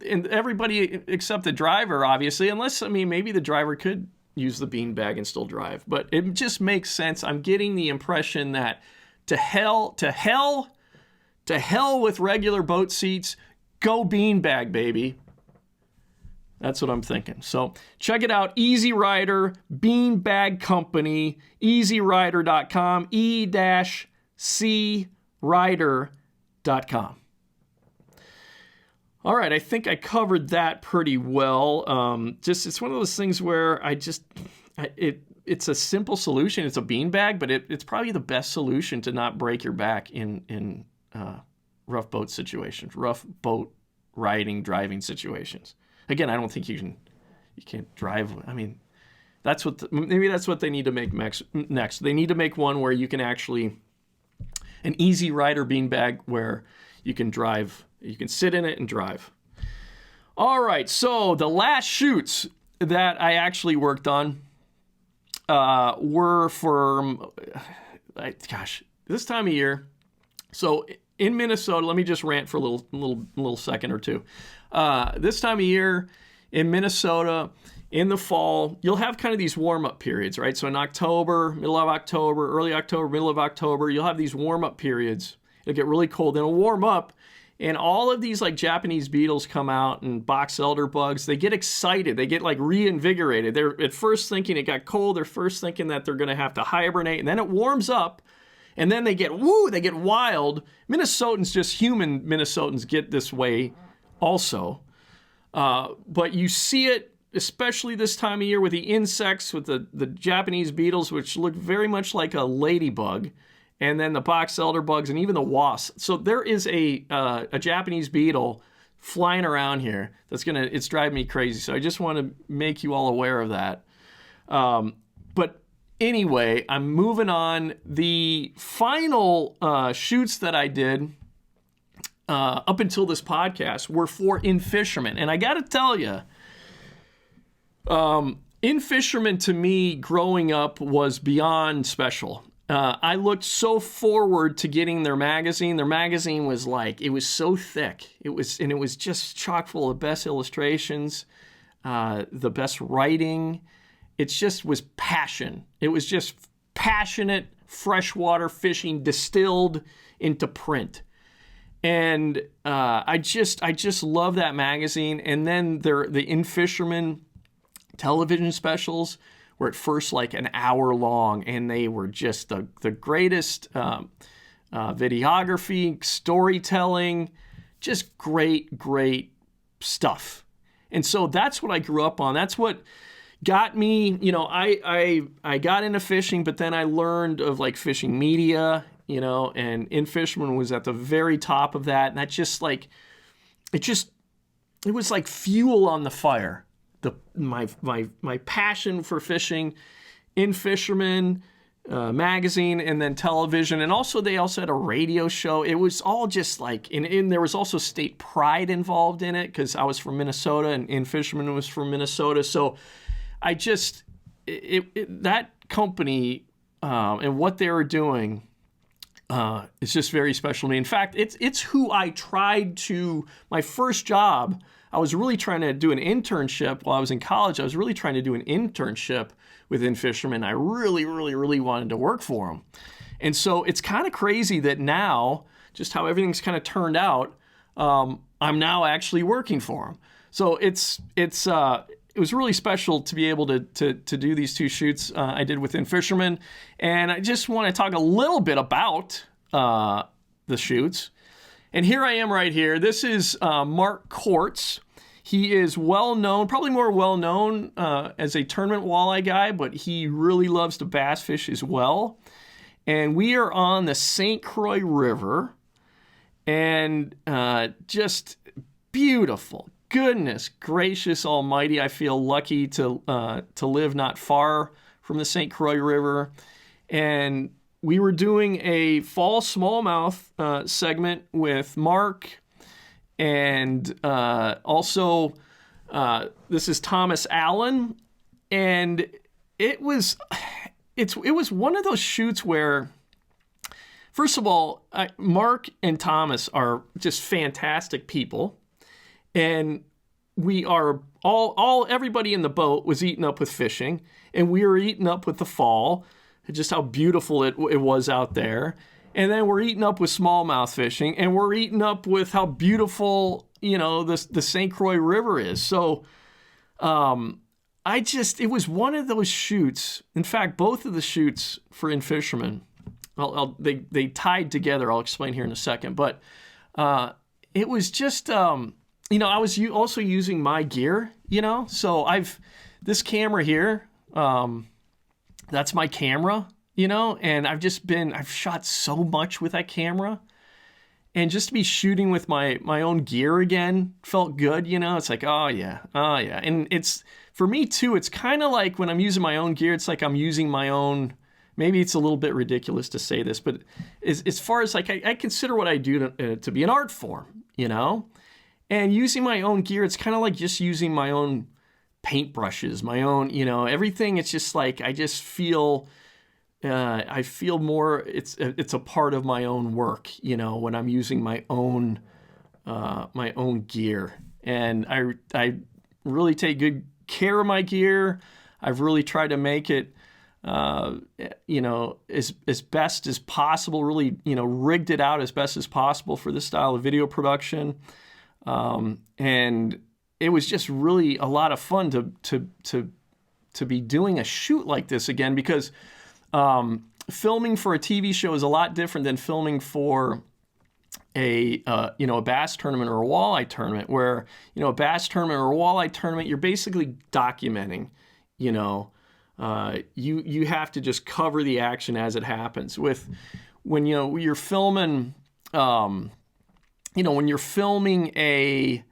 and everybody except the driver, obviously, unless, I mean, maybe the driver could use the bean bag and still drive. But it just makes sense. I'm getting the impression that to hell with regular boat seats, go bean bag, baby. That's what I'm thinking. So check it out. Easy Rider, Bean Bag Company, easyrider.com, e-crider.com. All right, I think I covered that pretty well. It's one of those things where it's a simple solution. It's a beanbag, but it's probably the best solution to not break your back in rough boat situations, rough boat driving situations. Again, I don't think you can't drive. I mean, maybe that's what they need to make next. They need to make one where you can actually, an Easy Rider beanbag where you can drive. You can sit in it and drive. All right, so the last shoots that I actually worked on were for, this time of year. So in Minnesota, let me just rant for a little second or two. This time of year in Minnesota, in the fall, you'll have kind of these warm-up periods, right? So in October, middle of October, early October, middle of October, you'll have these warm-up periods. It'll get really cold. Then it'll warm up. And all of these like Japanese beetles come out and box elder bugs. They get excited. They get like reinvigorated. They're at first thinking it got cold. They're first thinking that they're going to have to hibernate. And then it warms up. And then they get wild. Minnesotans, just human Minnesotans get this way also. But you see it especially this time of year with the insects, with the Japanese beetles, which look very much like a ladybug, and then the box elder bugs and even the wasps. So there is a Japanese beetle flying around here it's driving me crazy. So I just want to make you all aware of that. But anyway, I'm moving on. The final shoots that I did up until this podcast were for In-Fisherman. And I got to tell you, In-Fisherman to me growing up was beyond special. I looked so forward to getting their magazine. Their magazine was it was so thick. It was just chock full of best illustrations, the best writing. It just was passion. It was just passionate freshwater fishing distilled into print. And I just love that magazine. And then the In-Fisherman television specials were at first an hour long, and they were just the greatest videography, storytelling, just great stuff. And so that's what I grew up on. That's what got me, I got into fishing, but then I learned of fishing media, and In-Fisherman was at the very top of that. And that it was like fuel on the fire. My passion for fishing, In-Fisherman magazine, and then television, and they also had a radio show. It was all just and there was also state pride involved in it because I was from Minnesota and In-Fisherman was from Minnesota. So I just that company and what they were doing is just very special to me. In fact, it's who I tried to. My first job, I was really trying to do an internship while I was in college. I was really trying to do an internship with In-Fisherman. I really wanted to work for them. And so it's kind of crazy that now, just how everything's kind of turned out, I'm now actually working for them. So it was really special to be able to do these two shoots I did with In-Fisherman. And I just want to talk a little bit about the shoots. And here I am right here. This is Mark Kortz. He is well-known, probably more well-known as a tournament walleye guy, but he really loves to bass fish as well. And we are on the St. Croix River, and just beautiful. Goodness gracious almighty, I feel lucky to live not far from the St. Croix River. And we were doing a fall smallmouth segment with Mark, and also this is Thomas Allen, and it was one of those shoots where, first of all, Mark and Thomas are just fantastic people, and we are everybody in the boat was eaten up with fishing, and we were eaten up with the fall, just how beautiful it was out there. And then we're eaten up with smallmouth fishing, and we're eaten up with how beautiful, the St. Croix River is. So it was one of those shoots. In fact, both of the shoots for In-Fisherman, they tied together. I'll explain here in a second. But it was just, I was also using my gear, So this camera here, that's my camera. And I've shot so much with that camera, and just to be shooting with my own gear again felt good. It's oh yeah. And it's, for me too, it's kind of like when I'm using my own gear, it's like I'm using my own, maybe it's a little bit ridiculous to say this, but as far as I consider what I do to be an art form, and using my own gear, it's kind of like just using my own paintbrushes, my own, everything. It's just I just feel, I feel more, it's a part of my own work, when I'm using my own gear. And I really take good care of my gear. I've really tried to make it, as best as possible, really, rigged it out as best as possible for this style of video production. And it was just really a lot of fun to be doing a shoot like this again, because filming for a TV show is a lot different than filming for a bass tournament or a walleye tournament, where a bass tournament or a walleye tournament, you're basically documenting. You have to just cover the action as it happens. When you're filming, when you're filming a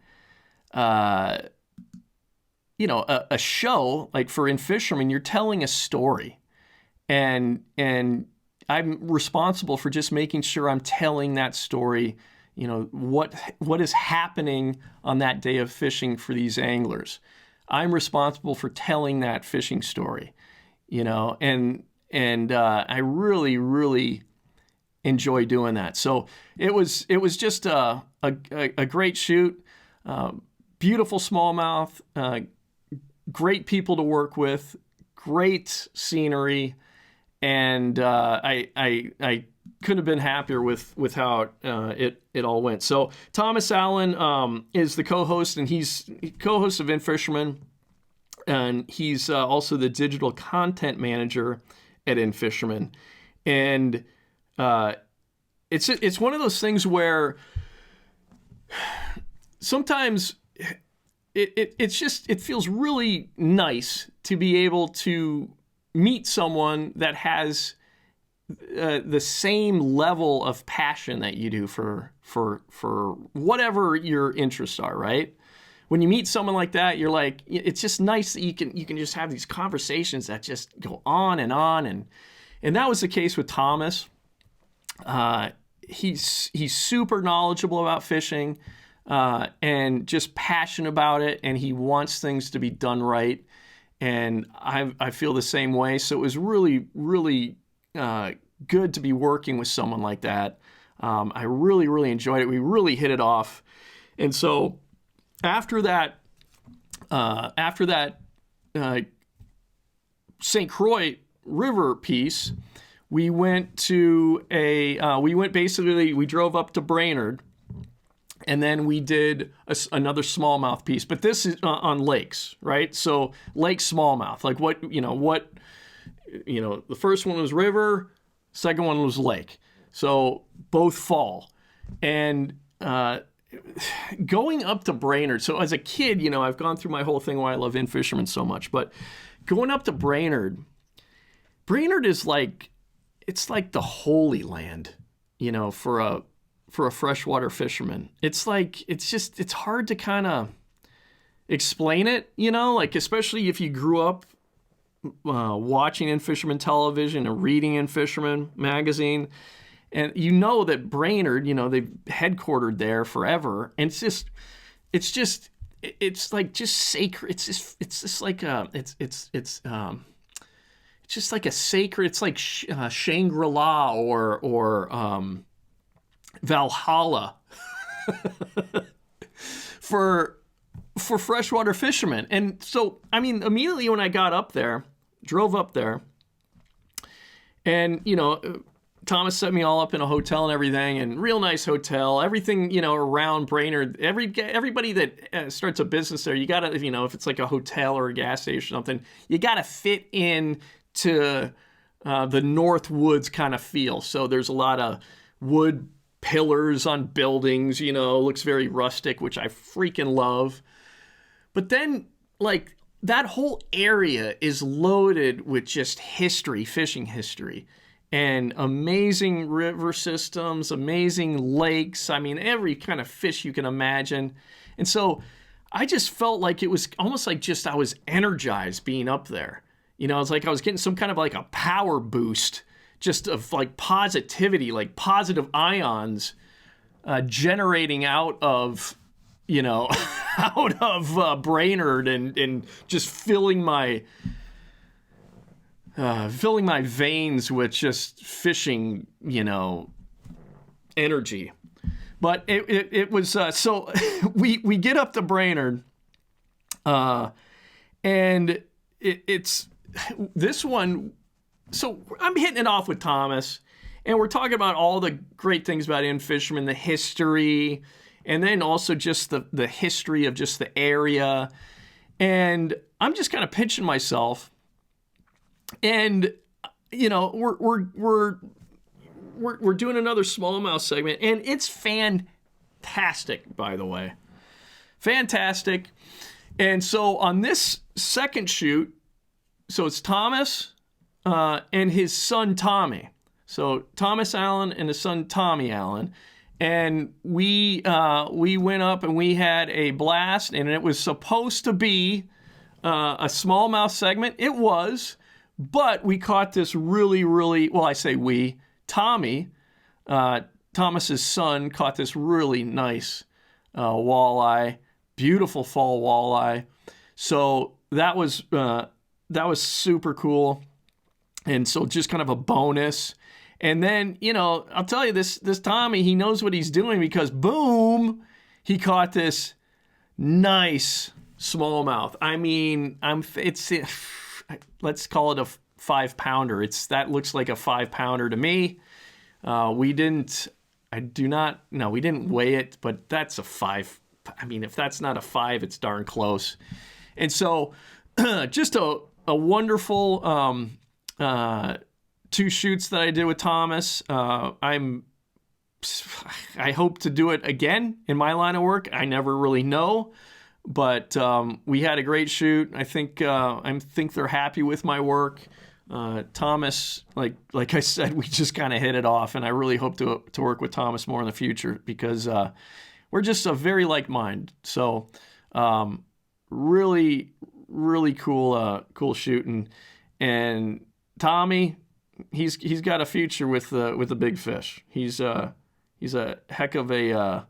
show, like for In-Fisherman, you're telling a story, and I'm responsible for just making sure I'm telling that story. What is happening on that day of fishing for these anglers. I'm responsible for telling that fishing story, and I really, really enjoy doing that. So it was just a great shoot, beautiful smallmouth, great people to work with, great scenery, and I couldn't have been happier with how it all went. So Thomas Allen is the co-host, and he's co-host of In-Fisherman, and he's also the digital content manager at In-Fisherman. And it's one of those things where sometimes it feels really nice to be able to meet someone that has the same level of passion that you do for whatever your interests are, right? When you meet someone like that, you're like, it's just nice that you can just have these conversations that just go on, and that was the case with Thomas. He's super knowledgeable about fishing, and just passionate about it, and he wants things to be done right. And I feel the same way. So it was really, really good to be working with someone like that. I really, really enjoyed it. We really hit it off. And so after that St. Croix River piece, we went to we drove up to Brainerd, and then we did another smallmouth piece, but this is on lakes, right? So lake smallmouth, like the first one was river, second one was lake. So both fall. And going up to Brainerd, so as a kid, I've gone through my whole thing why I love In-Fisherman so much, but going up to Brainerd is like, it's like the holy land, for a freshwater fisherman. It's like, it's hard to kind of explain it, like, especially if you grew up watching In-Fisherman television and reading In-Fisherman magazine. And that Brainerd, they've headquartered there forever. And it's like just sacred. It's just like it's just like a sacred, it's like Shangri-La or Valhalla for freshwater fishermen. And so, immediately when I drove up there, and, Thomas set me all up in a hotel and everything, and real nice hotel, everything, around Brainerd. Everybody that starts a business there, you gotta, if it's like a hotel or a gas station or something, you gotta fit in to the North Woods kind of feel. So there's a lot of wood pillars on buildings, looks very rustic, which I freaking love. But then, like, that whole area is loaded with just history, fishing history, and amazing river systems, amazing lakes. Every kind of fish you can imagine. And so I just felt like it was almost like just I was energized being up there. It's like I was getting some kind of like a power boost just of like positivity, like positive ions generating out of, Brainerd and just filling my veins with just fishing, energy. But it was, so we get up to Brainerd, and it's this one. So I'm hitting it off with Thomas, and we're talking about all the great things about In-Fisherman, the history, and then also just the history of just the area. And I'm just kind of pinching myself. And, we're we're doing another smallmouth segment, and it's fantastic, by the way. Fantastic. And so on this second shoot, so it's Thomas and his son Tommy. So Thomas Allen and his son Tommy Allen. And we went up and we had a blast, and it was supposed to be a smallmouth segment. It was, but we caught this really, really, well, I say we, Tommy, Thomas's son, caught this really nice walleye, beautiful fall walleye. So that was super cool. And so just kind of a bonus. And then, I'll tell you, this Tommy, he knows what he's doing, because boom, he caught this nice smallmouth. I mean, let's call it a 5-pounder. That looks like a 5-pounder to me. We didn't weigh it, but that's a 5. I mean, if that's not a 5, it's darn close. And so just a wonderful 2 shoots that I did with Thomas. I hope to do it again in my line of work. I never really know, but we had a great shoot. I think they're happy with my work. Thomas, like I said, we just kind of hit it off, and I really hope to work with Thomas more in the future, because we're just a very like mind. So really, really cool shooting. And Tommy, he's got a future with the big fish. He's a heck of an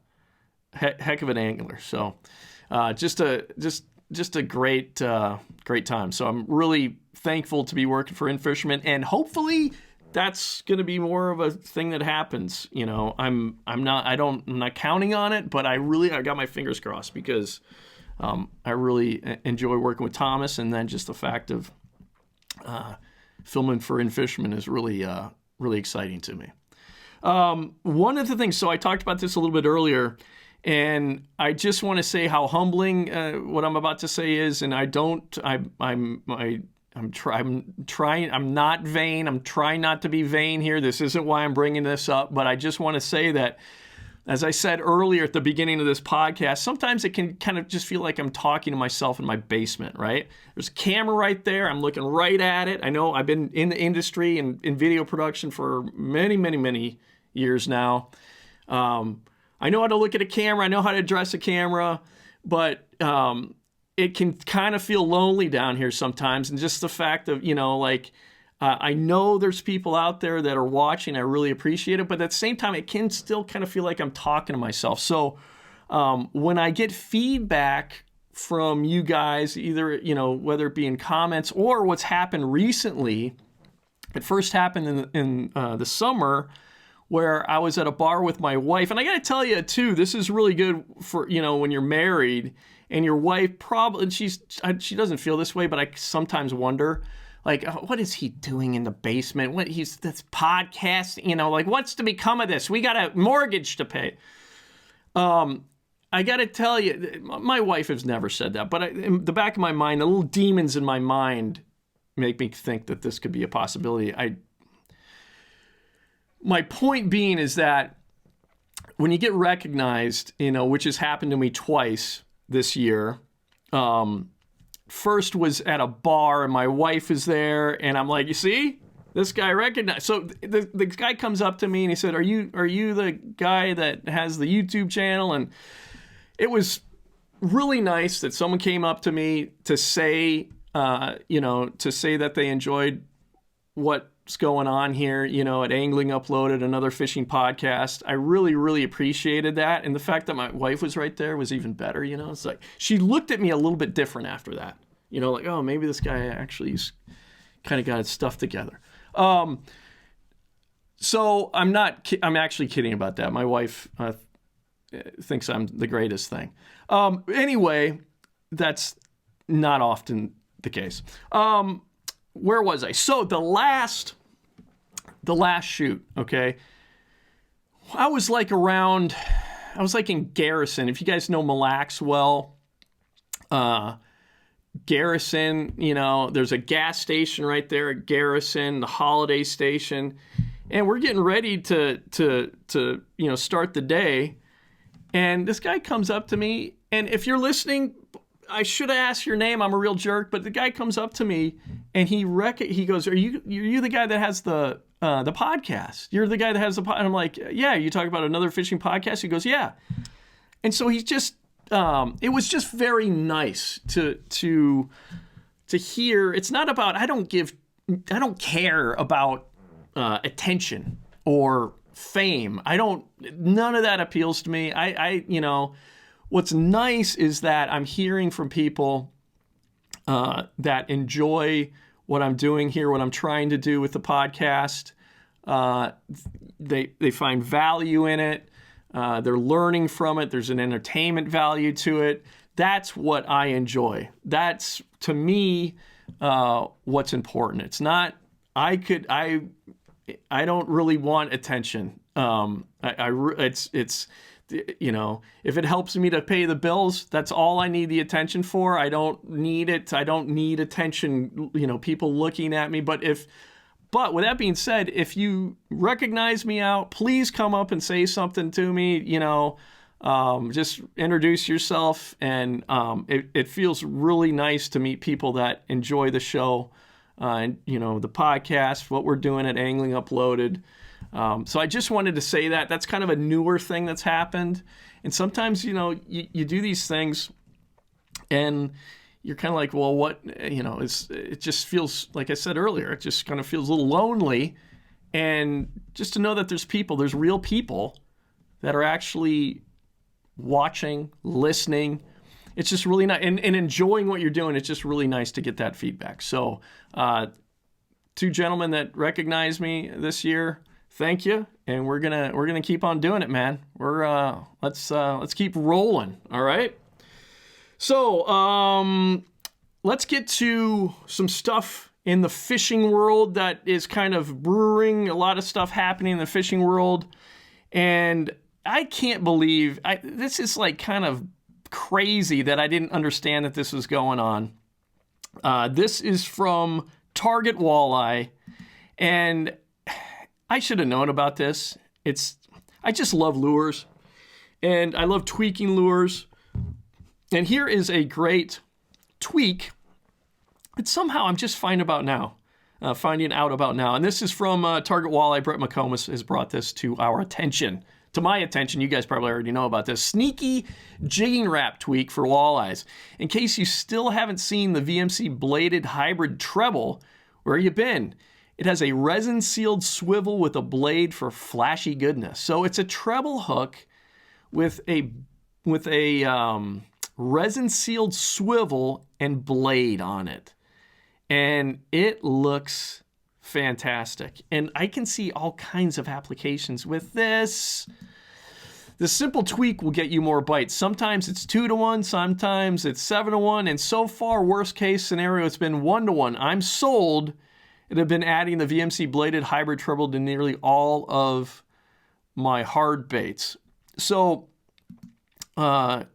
angler. So just a great time. So I'm really thankful to be working for In-Fisherman, and hopefully that's going to be more of a thing that happens. I'm not counting on it, but I got my fingers crossed, because I really enjoy working with Thomas, and then just the fact of filming for In-Fisherman is really exciting to me. One of the things, so I talked about this a little bit earlier, and I just want to say how humbling what I'm about to say is, and I'm not vain. I'm trying not to be vain here. This isn't why I'm bringing this up, but I just want to say that, as I said earlier at the beginning of this podcast, sometimes it can kind of just feel like I'm talking to myself in my basement, right? There's a camera right there. I'm looking right at it. I know I've been in the industry and in video production for many, many, many years now. I know how to look at a camera. I know how to address a camera, but it can kind of feel lonely down here sometimes. And just the fact of, I know there's people out there that are watching. I really appreciate it. But at the same time, it can still kind of feel like I'm talking to myself. So when I get feedback from you guys, either, whether it be in comments or what's happened recently, it first happened in the summer, where I was at a bar with my wife. And I got to tell you, too, this is really good for, when you're married and your wife probably, she doesn't feel this way, but I sometimes wonder, what is he doing in the basement? That's podcasting, what's to become of this? We got a mortgage to pay. I got to tell you, my wife has never said that, but in the back of my mind, the little demons in my mind make me think that this could be a possibility. My point being is that when you get recognized, which has happened to me twice this year, first was at a bar and my wife is there, and I'm like, you see, this guy recognized. So the guy comes up to me and he said, are you the guy that has the YouTube channel? And it was really nice that someone came up to me to say, that they enjoyed what's going on here, at Angling Uploaded, another fishing podcast. I really, really appreciated that. And the fact that my wife was right there was even better, It's like, she looked at me a little bit different after that. Oh, maybe this guy actually's kind of got his stuff together. So I'm actually kidding about that. My wife thinks I'm the greatest thing. Anyway, that's not often the case. Where was I? So the last shoot, okay? I was in Garrison. If you guys know Mille Lacs well, Garrison, there's a gas station right there at Garrison, the Holiday Station. and we're getting ready to start the day. And this guy comes up to me, and if you're listening, I should have asked your name. I'm a real jerk, but the guy comes up to me and he goes, "Are you the guy that has the podcast? You're the guy that has the podcast?" And I'm like, "Yeah, you talk about another fishing podcast?" He goes, "Yeah." And so he's just it was just very nice to hear. It's not about I don't care about attention or fame. None of that appeals to me. What's nice is that I'm hearing from people that enjoy what I'm doing here, what I'm trying to do with the podcast. They find value in it. They're learning from it. There's an entertainment value to it. That's what I enjoy. That's, to me, what's important. It's not, I don't really want attention. If it helps me to pay the bills, that's all I need the attention for. I don't need it. I don't need attention, people looking at me. But with that being said, if you recognize me out, please come up and say something to me, just introduce yourself. And it feels really nice to meet people that enjoy the show, and the podcast, what we're doing at Angling Uploaded. So I just wanted to say that. That's kind of a newer thing that's happened. And sometimes, you do these things and you're kind of like, well, what, it just feels, like I said earlier, it just kind of feels a little lonely. And just to know that there's real people that are actually watching, listening. It's just really nice. And enjoying what you're doing. It's just really nice to get that feedback. So, 2 gentlemen that recognized me this year, thank you, and we're gonna keep on doing it, man. Let's keep rolling. All right. So let's get to some stuff in the fishing world that is kind of brewing. A lot of stuff happening in the fishing world, and I can't believe this is like kind of crazy that I didn't understand that this was going on. This is from Target Walleye, and I should have known about this. I just love lures, and I love tweaking lures. And here is a great tweak that somehow I'm just finding out about now. And this is from Target Walleye. Brett McComas has brought this to our attention. To my attention, you guys probably already know about this. Sneaky jigging wrap tweak for walleyes. In case you still haven't seen the VMC bladed hybrid treble, where you been? It has a resin-sealed swivel with a blade for flashy goodness. So it's a treble hook with a resin-sealed swivel and blade on it. And it looks fantastic. And I can see all kinds of applications with this. The simple tweak will get you more bites. Sometimes it's 2-to-1, sometimes it's 7-to-1, and so far, worst case scenario, it's been 1-to-1. I'm sold. It have been adding the VMC bladed hybrid treble to nearly all of my hard baits. So, Brett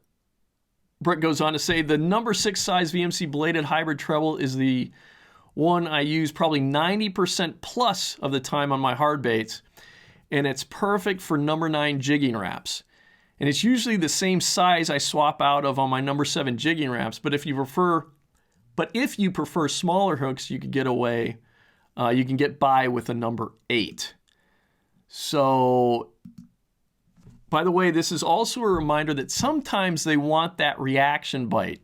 goes on to say, the number 6 size VMC bladed hybrid treble is the one I use probably 90% plus of the time on my hard baits, and it's perfect for number 9 jigging wraps. And it's usually the same size I swap out of on my number 7 jigging wraps, but if you prefer smaller hooks, you can get by with a number 8. So, by the way, this is also a reminder that sometimes they want that reaction bite.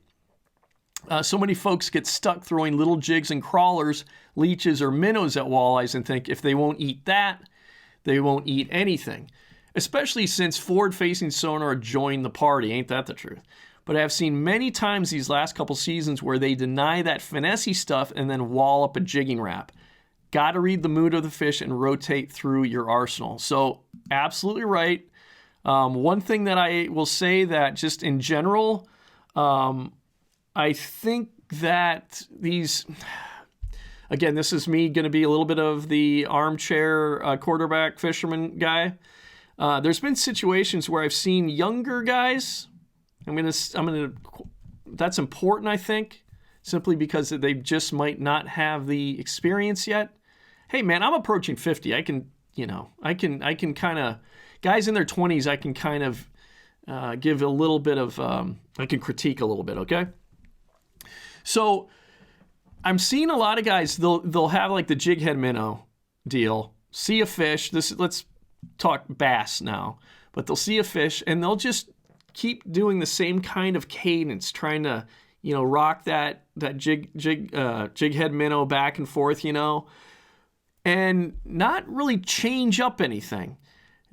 So many folks get stuck throwing little jigs and crawlers, leeches, or minnows at walleyes and think if they won't eat that, they won't eat anything. Especially since forward-facing sonar joined the party. Ain't that the truth? But I have seen many times these last couple seasons where they deny that finessey stuff and then wall up a jigging wrap. Got to read the mood of the fish and rotate through your arsenal. So, absolutely right. One thing that I will say that just in general, I think that these, again, this is me going to be a little bit of the armchair quarterback fisherman guy. There's been situations where I've seen younger guys. That's important, I think, simply because they just might not have the experience yet. Hey, man, I'm approaching 50. I can I can kind of, guys in their 20s, I can kind of give a little bit of, I can critique a little bit, okay? So I'm seeing a lot of guys, they'll have like the jig head minnow deal, see a fish, let's talk bass now, but they'll see a fish and they'll just keep doing the same kind of cadence, trying to, rock that jig head minnow back and forth, and not really change up anything.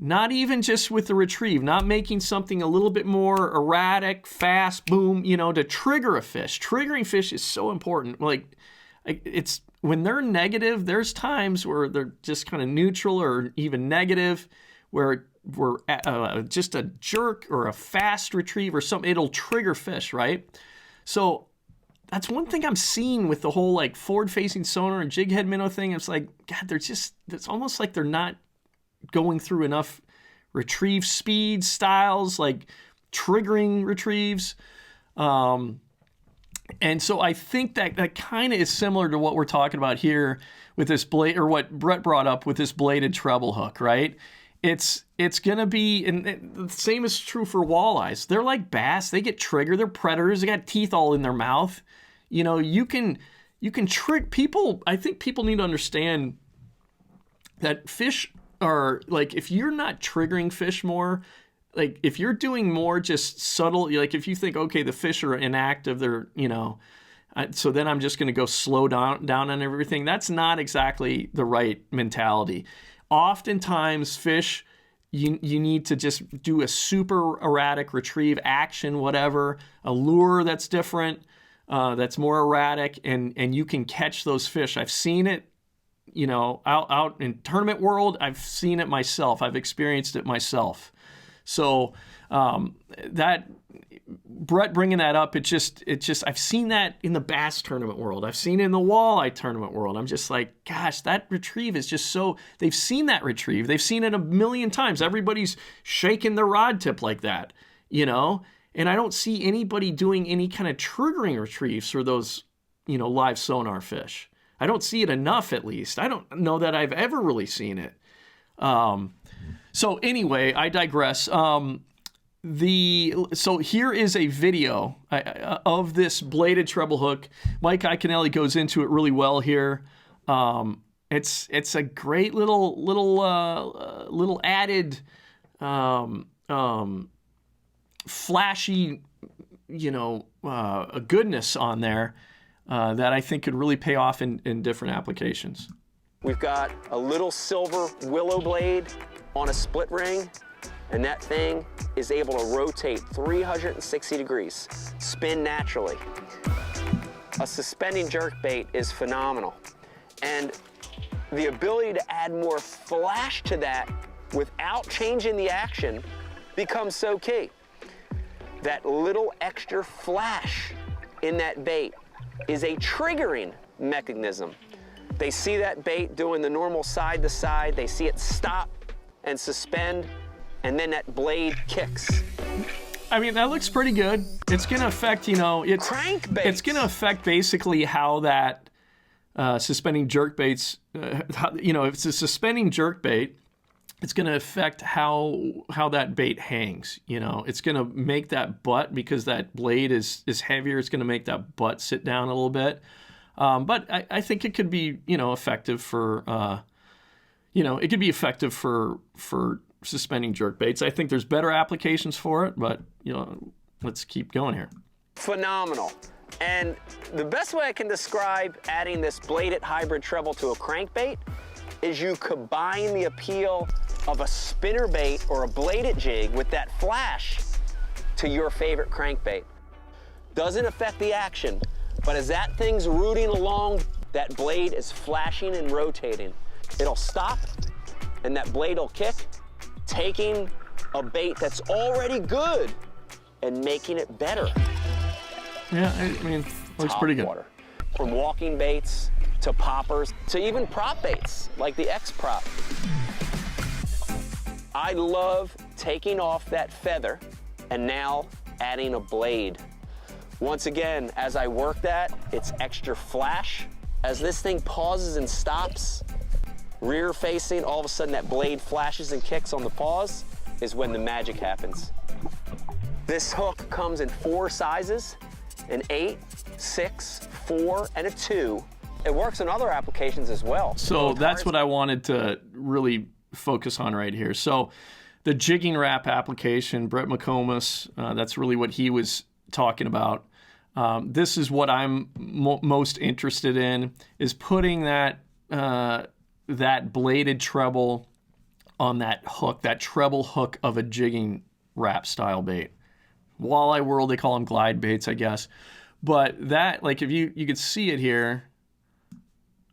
Not even just with the retrieve, not making something a little bit more erratic, fast, boom, to trigger a fish. Triggering fish is so important. Like, it's when they're negative, there's times where they're just kind of neutral or even negative, where we're just a jerk or a fast retrieve or something, it'll trigger fish, right? So that's one thing I'm seeing with the whole like forward-facing sonar and jig head minnow thing. It's like, God, it's almost like they're not going through enough retrieve speed styles, like triggering retrieves. And so I think that kind of is similar to what we're talking about here with this blade, or what Brett brought up with this bladed treble hook, right? It's going to be, and the same is true for walleyes. They're like bass. They get triggered. They're predators. They got teeth all in their mouth. You can trick people. I think people need to understand that fish are like, if you're not triggering fish more, like if you're doing more just subtle, like if you think, okay, the fish are inactive, they're, so then I'm just going to go slow down on everything. That's not exactly the right mentality. Oftentimes fish, you need to just do a super erratic retrieve action, whatever, a lure that's different, that's more erratic, and you can catch those fish. I've seen it, out in tournament world. I've seen it myself. I've experienced it myself. So that Brett bringing that up, it just I've seen that in the bass tournament world. I've seen it in the walleye tournament world. I'm just like, gosh, that retrieve is just so, they've seen that retrieve. They've seen it a million times. Everybody's shaking their rod tip like that, and I don't see anybody doing any kind of triggering retrieves for those, live sonar fish. I don't see it enough, at least. I don't know that I've ever really seen it. So anyway, I digress. So here is a video of this bladed treble hook. Mike Iaconelli goes into it really well here. It's a great little added flashy, a goodness on there that I think could really pay off in different applications. We've got a little silver willow blade on a split ring, and that thing is able to rotate 360 degrees, spin naturally. A suspending jerkbait is phenomenal, and the ability to add more flash to that without changing the action becomes so key. That little extra flash in that bait is a triggering mechanism. They see that bait doing the normal side to side, they see it stop and suspend, and then that blade kicks. I mean, that looks pretty good. It's going to affect, crankbaits. It's going to affect basically how that suspending jerkbaits, if it's a suspending jerkbait, it's going to affect how that bait hangs. It's going to make that butt, because that blade is heavier, it's going to make that butt sit down a little bit. But I think it could be, effective for, it could be effective for suspending jerkbaits. I think there's better applications for it, but, let's keep going here. Phenomenal. And the best way I can describe adding this bladed hybrid treble to a crankbait is you combine the appeal of a spinner bait or a bladed jig with that flash to your favorite crankbait. Doesn't affect the action, but as that thing's rooting along, that blade is flashing and rotating. It'll stop, and that blade will kick, taking a bait that's already good and making it better. Yeah, I mean, looks pretty good. Water. From walking baits to poppers to even prop baits like the X prop. I love taking off that feather and now adding a blade. Once again, as I work that, it's extra flash. As this thing pauses and stops, rear facing, all of a sudden that blade flashes and kicks on the paws, is when the magic happens. This hook comes in 4 sizes, an 8, 6, 4, and a 2. It works in other applications as well. So that's what I wanted to really focus on right here. So the jigging wrap application, Brett McComas, that's really what he was talking about. This is what I'm most interested in, is putting that that bladed treble on that hook, that treble hook of a jigging wrap style bait. Walleye world, they call them glide baits, I guess. But that, like, if you could see it here,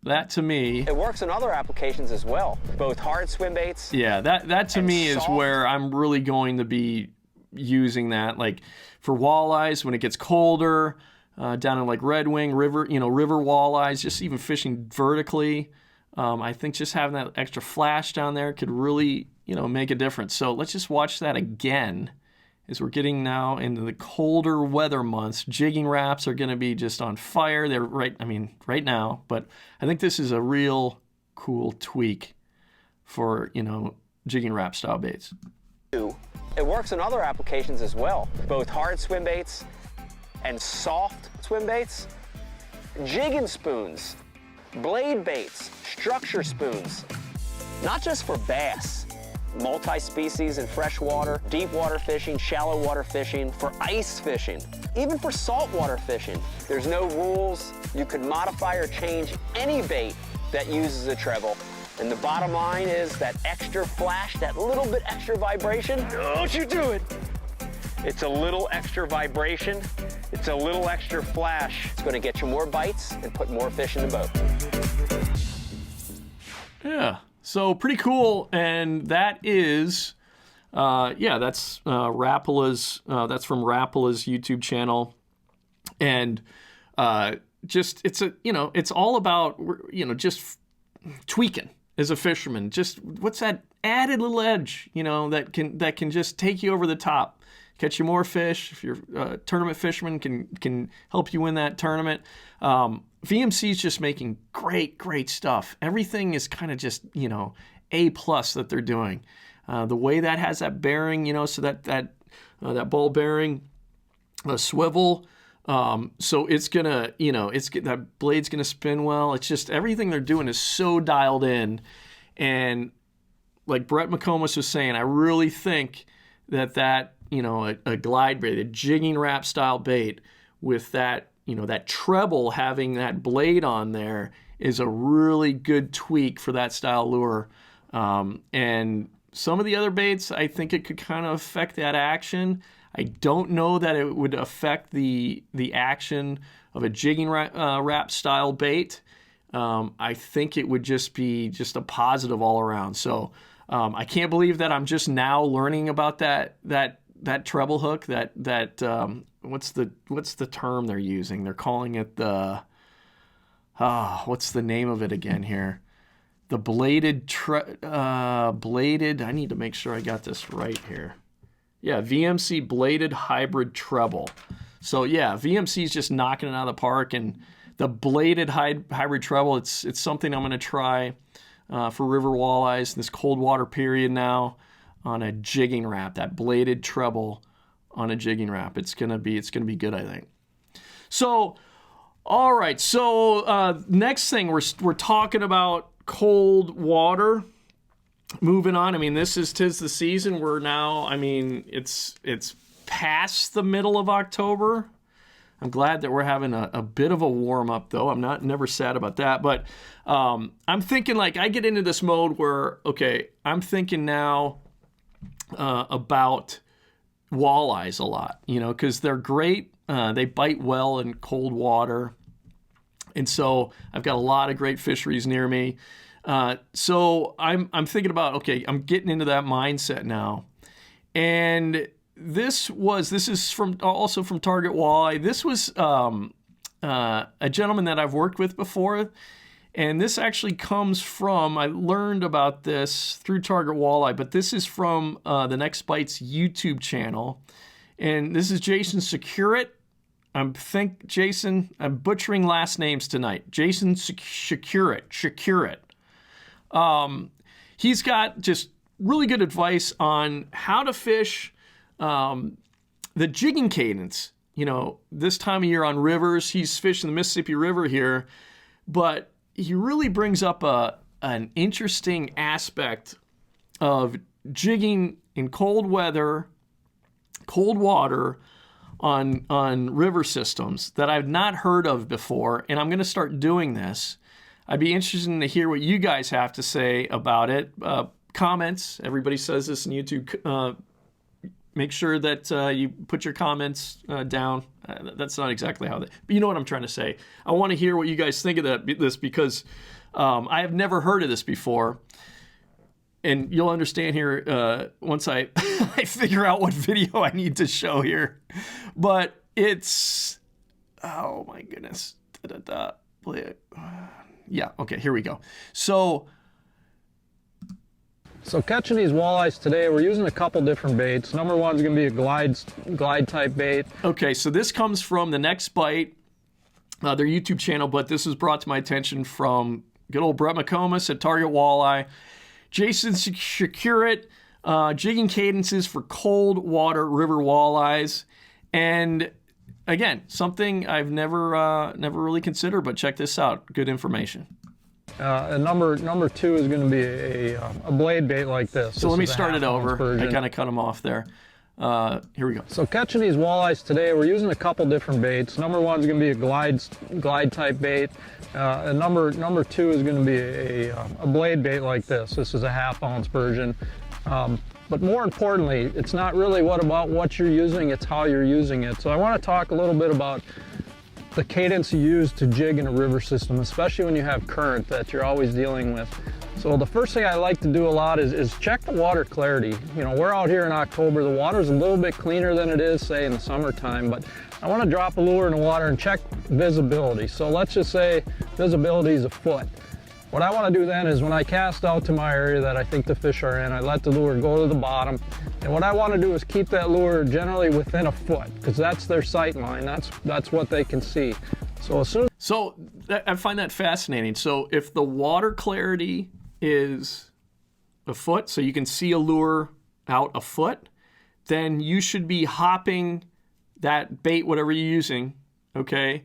that to me, it works in other applications as well, both hard swim baits. Yeah, that to me soft. Is where I'm really going to be using that, like for walleyes when it gets colder, down in like Red Wing river, river walleyes, just even fishing vertically. I think just having that extra flash down there could really, make a difference. So let's just watch that again. As we're getting now into the colder weather months, jigging wraps are going to be just on fire. They're right now, but I think this is a real cool tweak for, jigging wrap style baits. It works in other applications as well, both hard swim baits and soft swim baits, jigging spoons, blade baits, structure spoons, not just for bass, multi-species in freshwater, deep water fishing, shallow water fishing, for ice fishing, even for saltwater fishing. There's no rules. You can modify or change any bait that uses a treble. And the bottom line is that extra flash, that little bit extra vibration, don't you do it. It's a little extra vibration. It's a little extra flash. It's gonna get you more bites and put more fish in the boat. Yeah. So pretty cool, and that is, that's Rapala's. That's from Rapala's YouTube channel, and it's all about just tweaking as a fisherman. Just what's that added little edge, that can just take you over the top, catch you more fish. If you're a tournament fisherman, can help you win that tournament. VMC is just making great stuff. Everything is kind of just, A+ that they're doing. The way that has that bearing, so that ball bearing, swivel, so it's gonna, that blade's gonna spin well. It's just everything they're doing is so dialed in. And like Brett McComas was saying, I really think that a glide bait, a jigging wrap style bait with that, that treble having that blade on there is a really good tweak for that style lure. And some of the other baits, I think it could kind of affect that action. I don't know that it would affect the action of a jigging wrap style bait. I think it would just be just a positive all around. So I can't believe that I'm just now learning about that treble hook, what's the term they're using? They're calling it what's the name of it again here? The bladed, I need to make sure I got this right here. Yeah, VMC bladed hybrid treble. So yeah, VMC is just knocking it out of the park, and the bladed hybrid treble, it's something I'm going to try for river walleyes in this cold water period now on a jigging wrap, that bladed treble on a jigging wrap. It's gonna be good, I think. So, all right. So next thing we're talking about cold water. Moving on. I mean, tis the season. We're now. I mean, it's past the middle of October. I'm glad that we're having a bit of a warm up, though. I'm never sad about that. But I'm thinking, like, I get into this mode where, okay, I'm thinking now about walleyes a lot, because they're great. They bite well in cold water. And so I've got a lot of great fisheries near me. So I'm thinking about, okay, I'm getting into that mindset now. And this is also from Target Walleye. This was a gentleman that I've worked with before. And this actually comes from, I learned about this through Target Walleye, but this is from the Next Bites YouTube channel. And this is Jason Securite. I'm butchering last names tonight. Jason Securite. He's got just really good advice on how to fish the jigging cadence. You know, this time of year on rivers, he's fishing the Mississippi River here, but he really brings up an interesting aspect of jigging in cold weather, cold water on river systems that I've not heard of before, and I'm going to start doing this. I'd be interested to hear what you guys have to say about it. Comments. Everybody says this on YouTube. Make sure that you put your comments down. That's not exactly how but you know what I'm trying to say. I want to hear what you guys think of this because I have never heard of this before. And you'll understand here once I, I figure out what video I need to show here. But it's, oh my goodness. Yeah, okay, here we go. So catching these walleyes today, we're using a couple different baits. Number one is going to be a glide type bait. Okay, so this comes from The Next Bite, their YouTube channel, but this was brought to my attention from good old Brett McComas at Target Walleye. Jason Securit, jigging cadences for cold water river walleyes. And again, something I've never really considered, but check this out. Good information. And number two is going to be a blade bait like this. So let me start it over. I kind of cut them off there. Here we go. So catching these walleyes today, we're using a couple different baits. Number one is going to be a glide type bait. And number two is going to be a blade bait like this. This is a 1/2 ounce version. But more importantly, it's not really about what you're using, it's how you're using it. So I want to talk a little bit about the cadence you use to jig in a river system, especially when you have current that you're always dealing with. So the first thing I like to do a lot is check the water clarity. You know, we're out here in October, the water's a little bit cleaner than it is, say, in the summertime, but I want to drop a lure in the water and check visibility. So let's just say visibility is a foot. What I want to do then is when I cast out to my area that I think the fish are in, I let the lure go to the bottom. And what I want to do is keep that lure generally within a foot, because that's their sight line. That's what they can see. So as soon I find that fascinating. So if the water clarity is a foot, so you can see a lure out a foot, then you should be hopping that bait, whatever you're using, okay,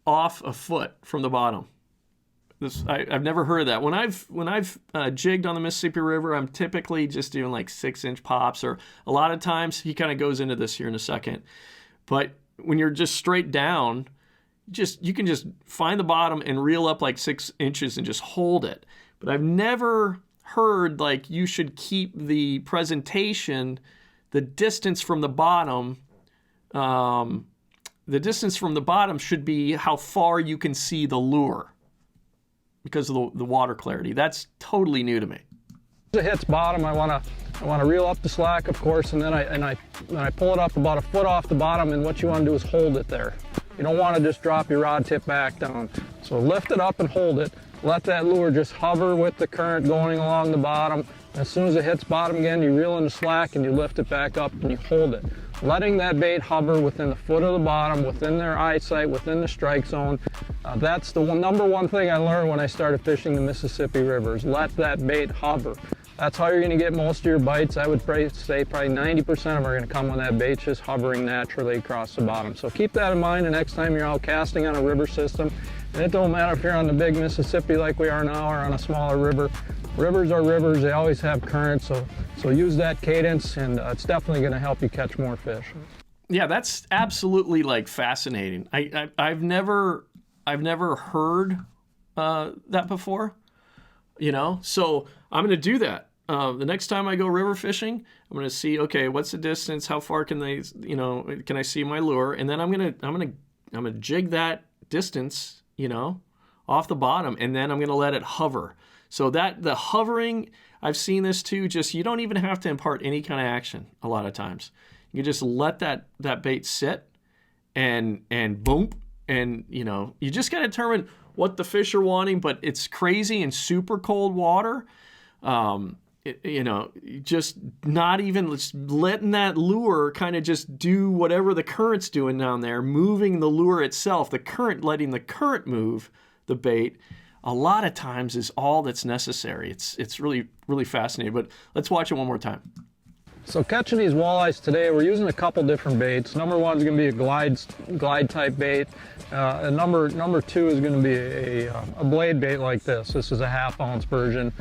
off a foot from the bottom. I've never heard of that. When I've jigged on the Mississippi River, I'm typically just doing like 6-inch pops, or a lot of times he kind of goes into this here in a second. But when you're just straight down, you can just find the bottom and reel up like 6 inches and just hold it. But I've never heard like you should keep the presentation, the distance from the bottom. The distance from the bottom should be how far you can see the lure, because of the water clarity. That's totally new to me. As it hits bottom, I want to reel up the slack, of course, and then I pull it up about a foot off the bottom, and what you want to do is hold it there. You don't want to just drop your rod tip back down. So lift it up and hold it. Let that lure just hover with the current going along the bottom. As soon as it hits bottom again, you reel in the slack and you lift it back up and you hold it. Letting that bait hover within the foot of the bottom, within their eyesight, within the strike zone. That's the number one thing I learned when I started fishing the Mississippi rivers. Let that bait hover. That's how you're going to get most of your bites. I would say probably 90% of them are going to come when that bait's just hovering naturally across the bottom. So keep that in mind the next time you're out casting on a river system. And it don't matter if you're on the big Mississippi like we are now or on a smaller river. Rivers are rivers, they always have current, so use that cadence, and it's definitely going to help you catch more fish. Yeah, that's absolutely like fascinating. I've never heard that before, you know. So I'm going to do that the next time I go river fishing. I'm going to see, okay, what's the distance? How far can I see my lure? And then I'm gonna jig that distance, you know, off the bottom, and then I'm going to let it hover. So that the hovering, I've seen this too, just you don't even have to impart any kind of action a lot of times. You just let that bait sit and boom, and you know, you just got to determine what the fish are wanting, but it's crazy in super cold water. You know, just not even letting that lure kind of just do whatever the current's doing down there, moving the lure itself, the current, letting the current move the bait. a lot of times is all that's necessary. It's really, really fascinating, but let's watch it one more time. So catching these walleyes today, we're using a couple different baits. Number one is going to be a glide type bait. And number two is going to be a blade bait like this. This is a 1/2 ounce version.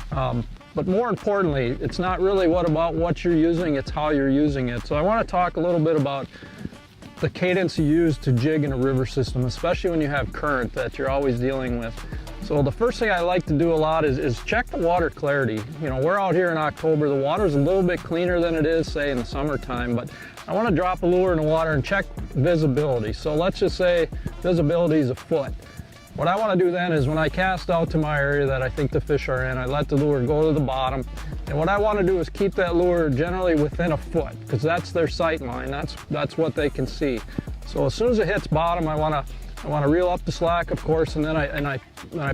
But more importantly, it's not really about what you're using, it's how you're using it. So I want to talk a little bit about the cadence you use to jig in a river system, especially when you have current that you're always dealing with. So the first thing I like to do a lot is check the water clarity. You know, we're out here in October, the water's a little bit cleaner than it is, say, in the summertime, but I want to drop a lure in the water and check visibility. So let's just say visibility is a foot. What I want to do then is when I cast out to my area that I think the fish are in, I let the lure go to the bottom. And what I want to do is keep that lure generally within a foot, because that's their sight line. That's what they can see. So as soon as it hits bottom, I want to reel up the slack, of course, and then I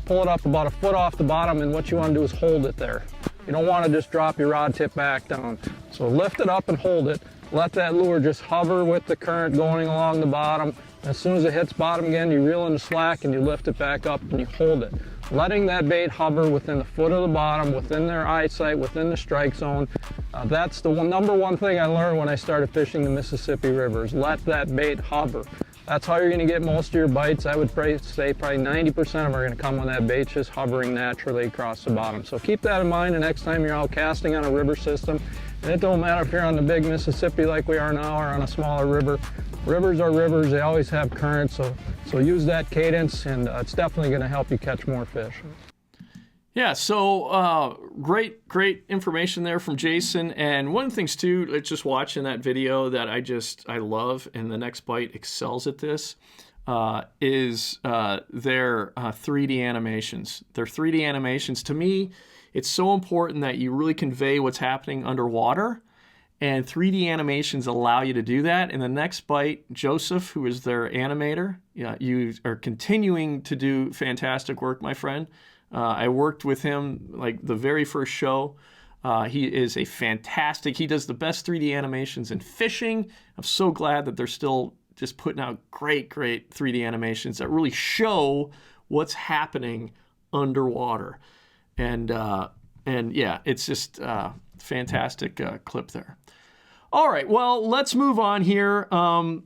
pull it up about a foot off the bottom, and what you want to do is hold it there. You don't want to just drop your rod tip back down. So lift it up and hold it. Let that lure just hover with the current going along the bottom. As soon as it hits bottom again, you reel in the slack and you lift it back up and you hold it. Letting that bait hover within the foot of the bottom, within their eyesight, within the strike zone. That's the number one thing I learned when I started fishing the Mississippi rivers. Let that bait hover. That's how you're going to get most of your bites. I would say probably 90% of them are going to come when that bait's just hovering naturally across the bottom. So keep that in mind the next time you're out casting on a river system. And it don't matter if you're on the big Mississippi like we are now or on a smaller river. Rivers are rivers, they always have current, so use that cadence, and it's definitely going to help you catch more fish. Yeah, so great information there from Jason. And one of the things too, just watching that video that I love, and the Next Bite excels at this, is their 3D animations. Their 3D animations, to me, it's so important that you really convey what's happening underwater. And 3D animations allow you to do that. And the Next Bite, Joseph, who is their animator, you are continuing to do fantastic work, my friend. I worked with him like the very first show. He is a fantastic, he does the best 3D animations in fishing. I'm so glad that they're still just putting out great 3D animations that really show what's happening underwater. And yeah, it's just a fantastic clip there. All right, well, let's move on here. I'm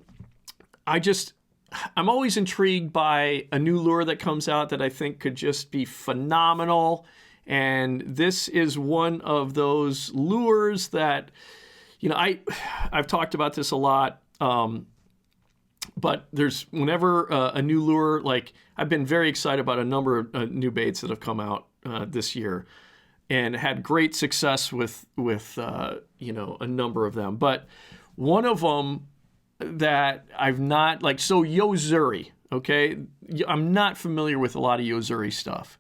always intrigued by a new lure that comes out that I think could just be phenomenal. And this is one of those lures that, you know, I've talked about this a lot. But there's whenever a new lure, like I've been very excited about a number of new baits that have come out this year, and had great success with you know, a number of them. But one of them that I've not, like, so Yo-Zuri, okay? I'm not familiar with a lot of Yo-Zuri stuff,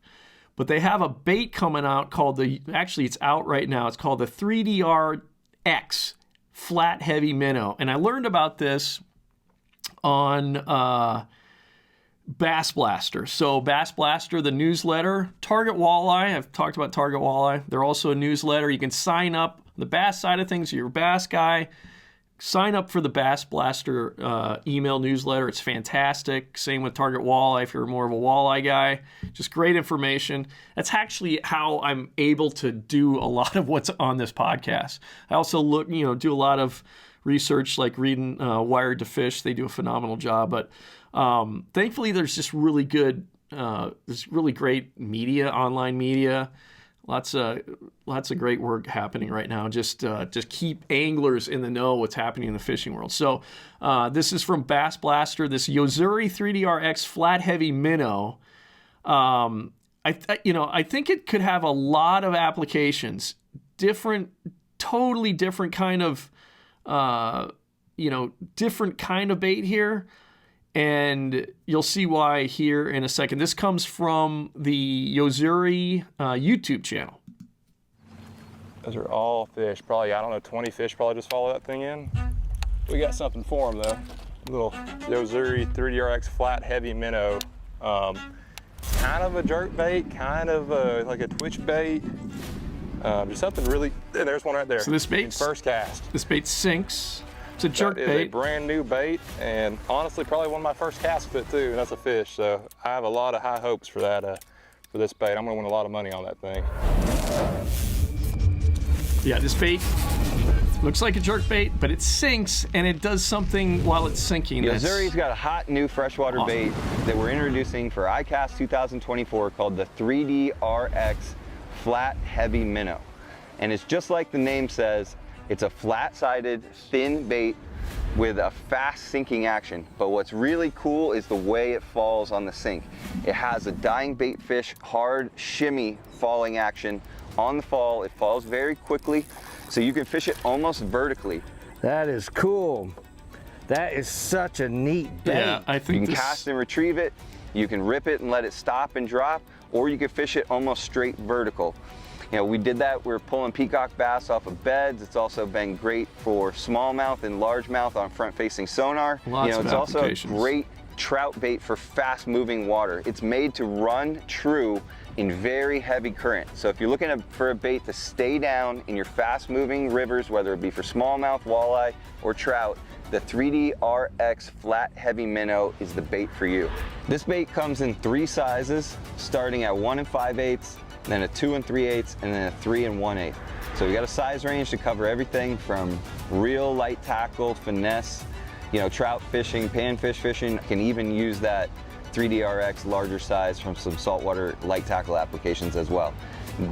but they have a bait coming out called actually it's out right now, it's called the 3DRX Flat Heavy Minnow. And I learned about this on Bass Blaster. So Bass Blaster, the newsletter, Target Walleye, I've talked about Target Walleye. They're also a newsletter. You can sign up the bass side of things, you're a bass guy, sign up for the Bass Blaster email newsletter. It's fantastic. Same with Target Walleye if you're more of a walleye guy. Just great information. That's actually how I'm able to do a lot of what's on this podcast. I also do a lot of research, like reading Wired to Fish. They do a phenomenal job. But thankfully, there's just really good, there's really great media, online media. Lots of great work happening right now. Just keep anglers in the know what's happening in the fishing world. So this is from Bass Blaster. This Yo-Zuri 3DRX Flat Heavy Minnow. I think it could have a lot of applications. Totally different kind of, different kind of bait here. And you'll see why here in a second. This comes from the Yo-Zuri YouTube channel. Those are all fish. Probably, 20 fish probably just follow that thing in. We got something for them though. A little Yo-Zuri 3DRX Flat Heavy Minnow. Kind of a jerk bait, kind of like a twitch bait. Just something really, and there's one right there. So this bait, first cast. This bait sinks. It's a jerk bait. It is a brand new bait, and honestly, probably one of my first casts with it too, and that's a fish. So I have a lot of high hopes for that for this bait. I'm gonna win a lot of money on that thing. Yeah, this bait looks like a jerk bait, but it sinks and it does something while it's sinking. Yo-Zuri's got a hot new freshwater bait that we're introducing for ICAST 2024 called the 3D RX Flat Heavy Minnow. And it's just like the name says, it's a flat-sided, thin bait with a fast sinking action. But what's really cool is the way it falls on the sink. It has a dying bait fish, hard shimmy falling action. On the fall, it falls very quickly, so you can fish it almost vertically. That is cool. That is such a neat bait. Yeah, I think you can cast and retrieve it, you can rip it and let it stop and drop, or you can fish it almost straight vertical. You know, we did that, we're pulling peacock bass off of beds. It's also been great for smallmouth and largemouth on front-facing sonar. Lots of it's also a applications. great trout bait for fast-moving water. It's made to run true in very heavy current. So if you're looking for a bait to stay down in your fast-moving rivers, whether it be for smallmouth, walleye, or trout, the 3D RX Flat Heavy Minnow is the bait for you. This bait comes in 3 sizes, starting at 1 5/8, then a 2 3/8, and then a 3 1/8. So we got a size range to cover everything from real light tackle, finesse, trout fishing, panfish fishing. You can even use that 3D RX larger size from some saltwater light tackle applications as well.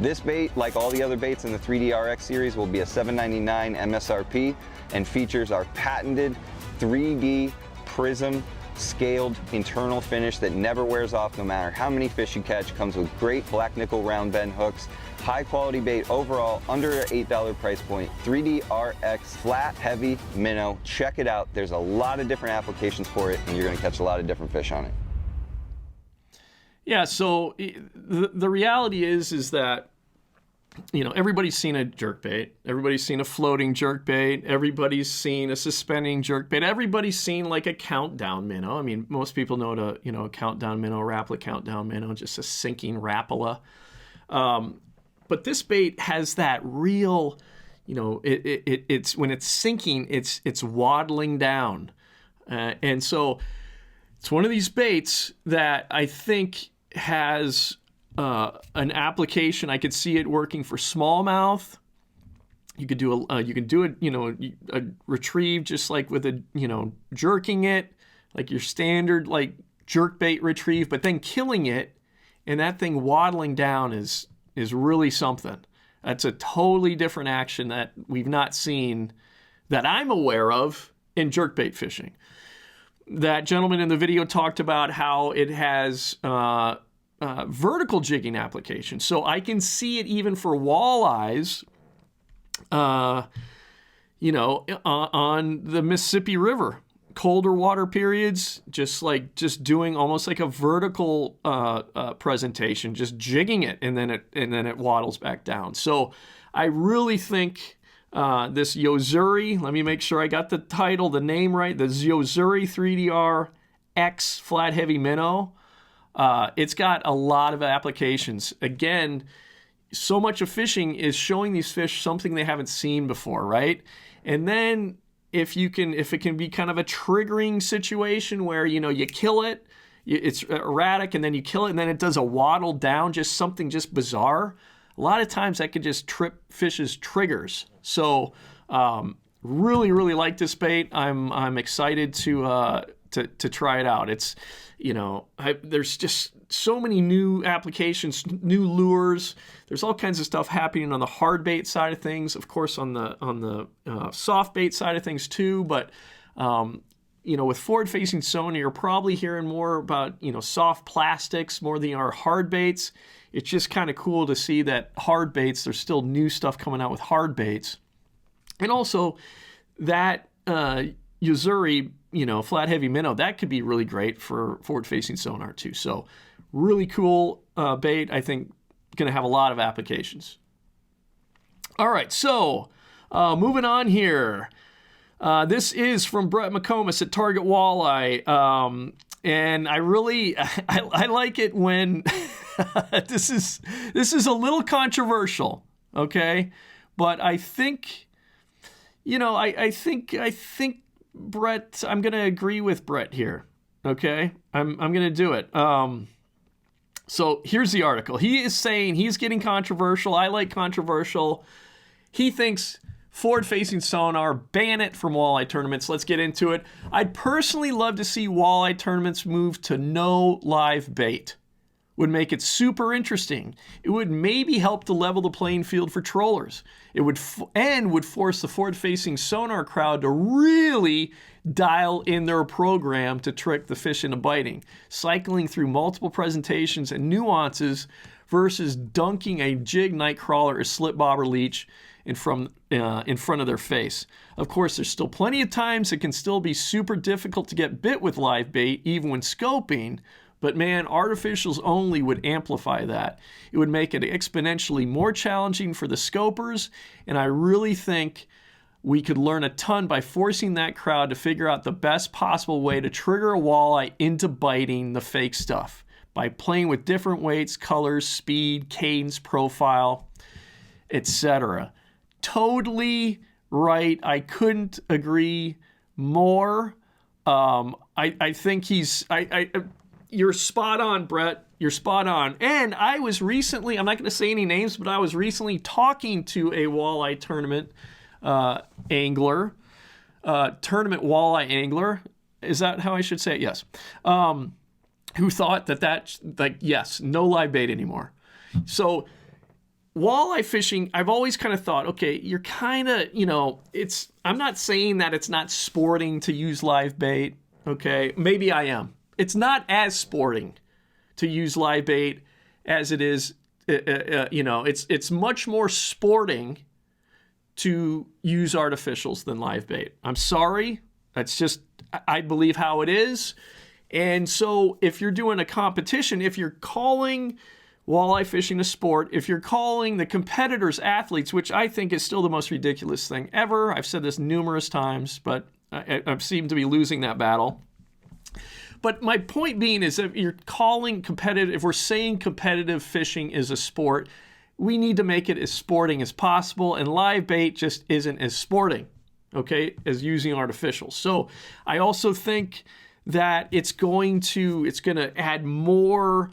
This bait, like all the other baits in the 3D RX series, will be a $7.99 MSRP and features our patented 3D prism scaled internal finish that never wears off no matter how many fish you catch. Comes with great black nickel round bend hooks. High quality bait overall, under an $8 price point. 3D RX Flat Heavy Minnow. Check it out. There's a lot of different applications for it, and you're going to catch a lot of different fish on it. Yeah, so the reality is that, everybody's seen a jerkbait. Everybody's seen a floating jerkbait. Everybody's seen a suspending jerkbait. Everybody's seen like a countdown minnow. I mean, most people know a countdown minnow, Rapala countdown minnow, just a sinking Rapala. But this bait has that real, it's when it's sinking, it's waddling down. And so it's one of these baits that I think has an application. I could see it working for smallmouth. You could do a retrieve just like with jerking it, like your standard like jerk bait retrieve, but then killing it and that thing waddling down is really something. That's a totally different action that we've not seen that I'm aware of in jerkbait fishing. That gentleman in the video talked about how it has vertical jigging application. So I can see it even for walleyes, on the Mississippi River. Colder water periods, just doing almost like a vertical presentation, just jigging it, and then it waddles back down. So I really think this Yo-Zuri, let me make sure I got the name right, the Yo-Zuri 3DR X Flat Heavy Minnow. It's got a lot of applications. Again, so much of fishing is showing these fish something they haven't seen before, right? And then if it can be kind of a triggering situation where, you kill it, it's erratic, and then you kill it, and then it does a waddle down, just something just bizarre. A lot of times that could just trip fish's triggers. So really, really like this bait. I'm excited to try it out. It's, there's just so many new applications, new lures. There's all kinds of stuff happening on the hard bait side of things, of course on the soft bait side of things too. But with forward-facing sonar, you're probably hearing more about soft plastics more than our hard baits. It's just kind of cool to see that hard baits. There's still new stuff coming out with hard baits, and also that Yo-Zuri, flat heavy minnow, that could be really great for forward-facing sonar too. So really cool bait. I think going to have a lot of applications. All right, so moving on here. This is from Brett McComas at Target Walleye. And I really, I like it when this is a little controversial, okay? But I think, I think Brett, I'm going to agree with Brett here, okay? I'm going to do it. So here's the article. He is saying he's getting controversial. I like controversial. He thinks forward-facing sonar, ban it from walleye tournaments. Let's get into it. I'd personally love to see walleye tournaments move to no live bait. Would make it super interesting. It would maybe help to level the playing field for trollers. It would would force the forward-facing sonar crowd to really dial in their program to trick the fish into biting, cycling through multiple presentations and nuances versus dunking a jig, night crawler, or slip bobber leech in front of their face. Of course, there's still plenty of times it can still be super difficult to get bit with live bait, even when scoping. But man, artificials only would amplify that. It would make it exponentially more challenging for the scopers, and I really think we could learn a ton by forcing that crowd to figure out the best possible way to trigger a walleye into biting the fake stuff by playing with different weights, colors, speed, cadence, profile, etc. Totally right. I couldn't agree more. I think you're spot on, Brett. You're spot on. And I was recently, I'm not going to say any names, but I was recently talking to a walleye tournament angler, tournament walleye angler. Is that how I should say it? Yes. Who thought yes, no live bait anymore. So walleye fishing, I've always kind of thought, okay, you're kind of, I'm not saying that it's not sporting to use live bait. Okay. Maybe I am. It's not as sporting to use live bait as it is, it's much more sporting to use artificials than live bait. I'm sorry. That's just, I believe how it is. And so if you're doing a competition, if you're calling walleye fishing a sport, if you're calling the competitors athletes, which I think is still the most ridiculous thing ever. I've said this numerous times, but I seem to be losing that battle. But my point being is that you're calling competitive, if we're saying competitive fishing is a sport, we need to make it as sporting as possible, and live bait just isn't as sporting, okay, as using artificials. So I also think that it's going to add more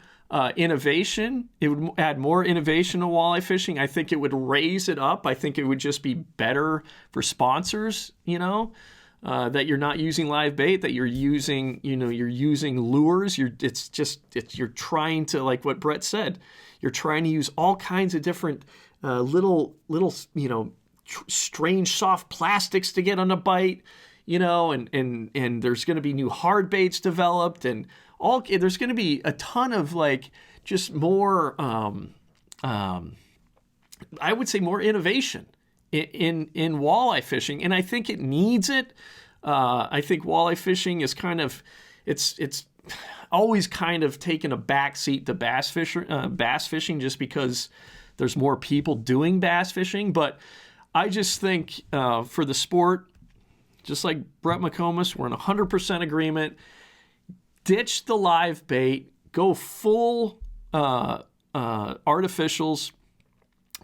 innovation. It would add more innovation to walleye fishing. I think it would raise it up. I think it would just be better for sponsors, that you're not using live bait, that you're using lures. You're trying to, like what Brett said, you're trying to use all kinds of different little strange soft plastics to get on a bite, and there's going to be new hard baits developed, and there's going to be a ton of just more, I would say more innovation in walleye fishing, and I think it needs it. I think walleye fishing is it's always kind of taken a backseat to bass fishing just because there's more people doing bass fishing. But I just think for the sport, just like Brett McComas, we're in 100% agreement. Ditch the live bait, go full artificials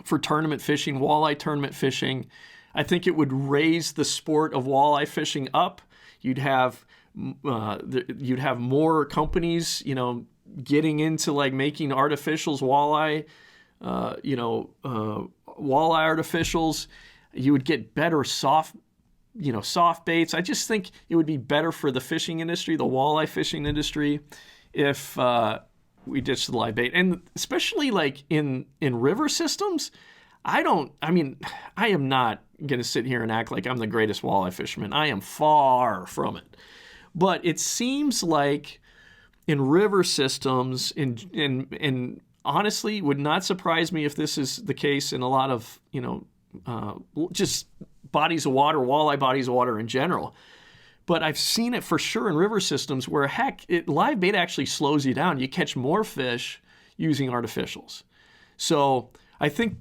for tournament fishing, walleye tournament fishing. I think it would raise the sport of walleye fishing up. You'd have more companies, getting into making artificials walleye, walleye artificials. You would get better soft baits. I just think it would be better for the fishing industry, the walleye fishing industry, if we ditch the live bait. And especially in river systems, I am not going to sit here and act like I'm the greatest walleye fisherman. I am far from it. But it seems like in river systems, and honestly, would not surprise me if this is the case in a lot of, just bodies of water, walleye bodies of water in general. But I've seen it for sure in river systems where, live bait actually slows you down. You catch more fish using artificials. So I think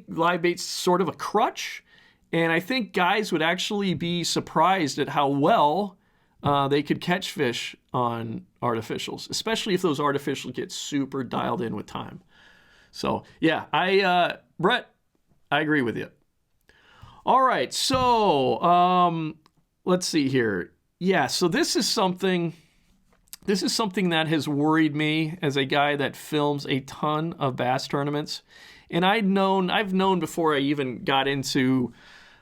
live bait's sort of a crutch, and I think guys would actually be surprised at how well they could catch fish on artificials, especially if those artificials get super dialed in with time. So yeah, Brett, I agree with you. All right, so let's see here. Yeah, so this is something this is something that has worried me as a guy that films a ton of bass tournaments. And I've known before I even got into,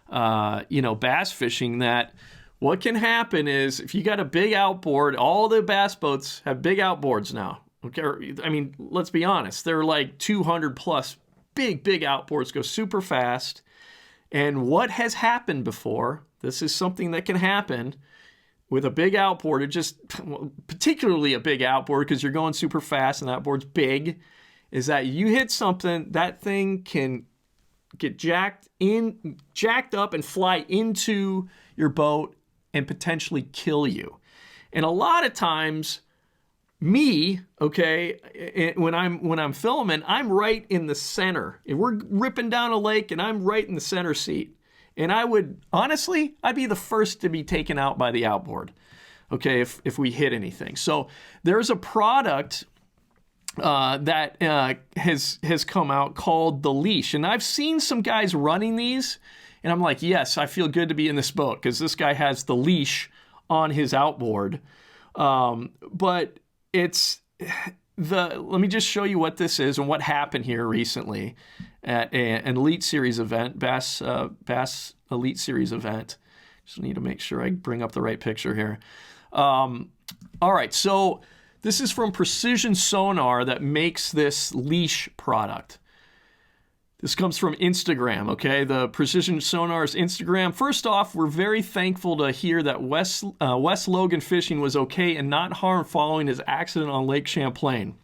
bass fishing, that what can happen is if you got a big outboard, all the bass boats have big outboards now. Okay, I mean, let's be honest. They're like 200 plus big outboards, go super fast. And what has happened before, this is something that can happen with a big outboard, particularly a big outboard because you're going super fast and that board's big, is that you hit something, that thing can get jacked up and fly into your boat and potentially kill you. And a lot of times, when I'm filming, I'm right in the center. If we're ripping down a lake and I'm right in the center seat. And I'd be the first to be taken out by the outboard, okay, if we hit anything. So there's a product that has come out called the leash. And I've seen some guys running these, and I'm like, yes, I feel good to be in this boat because this guy has the leash on his outboard. But let me just show you what this is and what happened here recently at an Elite Series event, Bass Elite Series event. Just need to make sure I bring up the right picture here. All right, so this is from Precision Sonar that makes this leash product. This comes from Instagram, okay? The Precision Sonar's Instagram. First off, we're very thankful to hear that Wes Logan Fishing was okay and not harmed following his accident on Lake Champlain.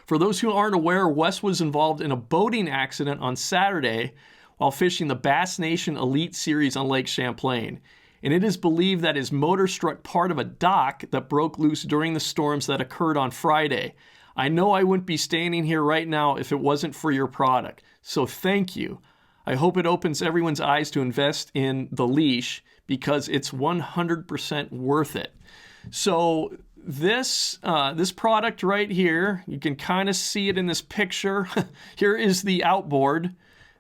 For those who aren't aware, Wes was involved in a boating accident on Saturday while fishing the Bass Nation Elite Series on Lake Champlain. And it is believed that his motor struck part of a dock that broke loose during the storms that occurred on Friday. I know I wouldn't be standing here right now if it wasn't for your product. So thank you. I hope it opens everyone's eyes to invest in the leash because it's 100% worth it. So this product right here, you can kind of see it in this picture. Here is the outboard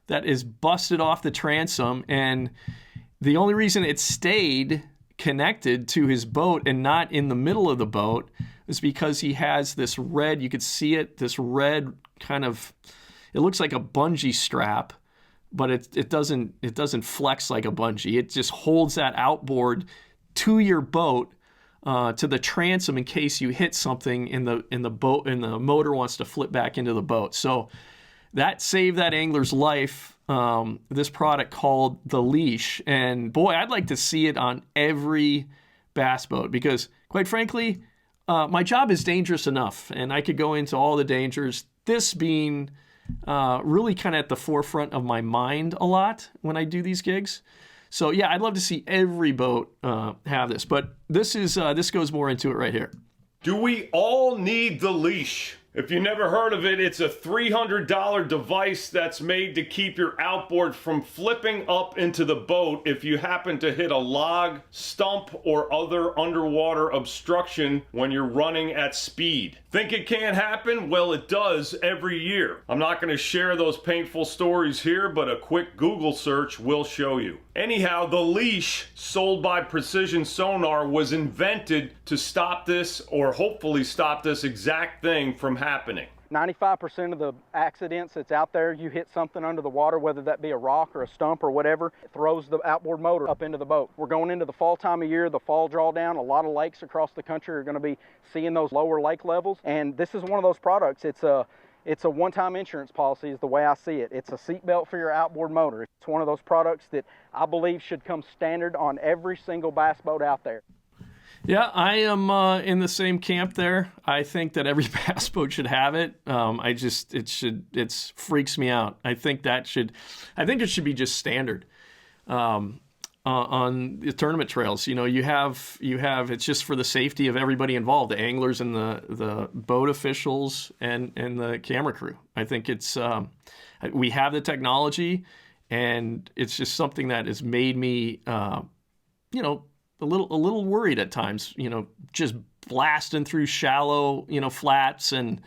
that is busted off the transom, and the only reason it stayed connected to his boat and not in the middle of the boat is because he has this red, you could see it, this red kind of, it looks like a bungee strap, but it doesn't flex like a bungee. It just holds that outboard to your boat, to the transom in case you hit something in the boat and the motor wants to flip back into the boat. So that saved that angler's life. This product called the leash, and boy, I'd like to see it on every bass boat because, quite frankly, my job is dangerous enough, and I could go into all the dangers. This being really kind of at the forefront of my mind a lot when I do these gigs. So yeah, I'd love to see every boat have this, but this goes more into it right here. Do we all need the leash? If you never heard of it, it's a $300 device that's made to keep your outboard from flipping up into the boat if you happen to hit a log, stump, or other underwater obstruction when you're running at speed. Think it can't happen? Well, it does every year. I'm not going to share those painful stories here, but a quick Google search will show you. Anyhow, the leash sold by Precision Sonar was invented to stop this, or hopefully stop this exact thing from happening. 95% of the accidents that's out there, you hit something under the water, whether that be a rock or a stump or whatever, it throws the outboard motor up into the boat. We're going into the fall time of year, the fall drawdown. A lot of lakes across the country are going to be seeing those lower lake levels, and this is one of those products. It's a one-time insurance policy is the way I see it. It's a seatbelt for your outboard motor. It's one of those products that I believe should come standard on every single bass boat out there. Yeah, I am in the same camp there. I think that every bass boat should have it. It freaks me out. I think it should be just standard on the tournament trails. You have it's just for the safety of everybody involved, the anglers and the boat officials and the camera crew. I think we have the technology, and it's just something that has made me a little worried at times, just blasting through shallow, flats, and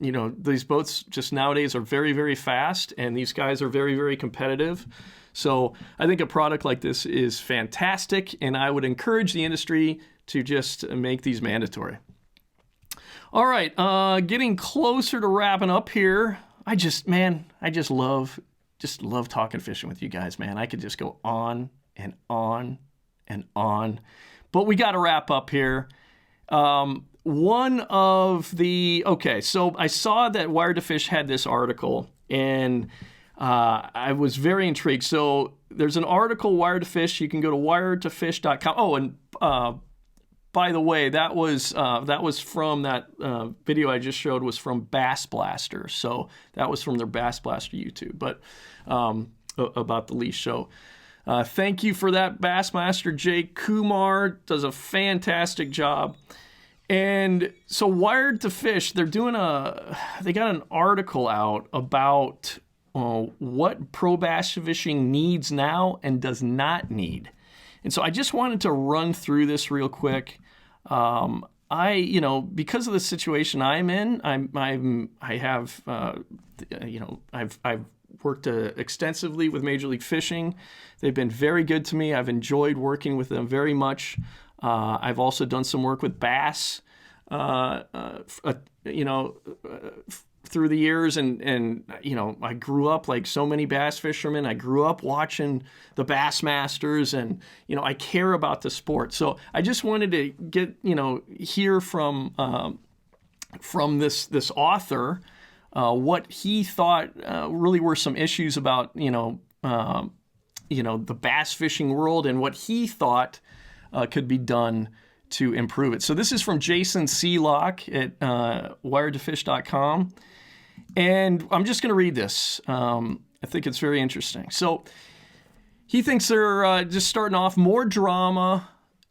these boats just nowadays are very, very fast, and these guys are very, very competitive. So I think a product like this is fantastic, and I would encourage the industry to just make these mandatory. All right, getting closer to wrapping up here. I just love talking fishing with you guys, man. I could just go on and on and on, but we got to wrap up here. So I saw that Wired to Fish had this article, and I was very intrigued. So there's an article, Wired to Fish. You can go to wiredtofish.com. Oh, and by the way, that was from that video I just showed was from Bass Blaster. So that was from their Bass Blaster YouTube, but about the leash. So thank you for that, Bassmaster Jake Kumar does a fantastic job. And so Wired to Fish, they got an article out about what pro bass fishing needs now and does not need. And so I just wanted to run through this real quick. Because of the situation I'm in, I've worked extensively with Major League Fishing. They've been very good to me. I've enjoyed working with them very much. I've also done some work with bass, through the years, and I grew up like so many bass fishermen. I grew up watching the Bassmasters, and I care about the sport. So I just wanted to get hear from this author what he thought really were some issues about the bass fishing world, and what he thought could be done to improve it. So this is from Jason Seelock at wiredtofish.com. And I'm just going to read this. I think it's very interesting. So he thinks they're just starting off more drama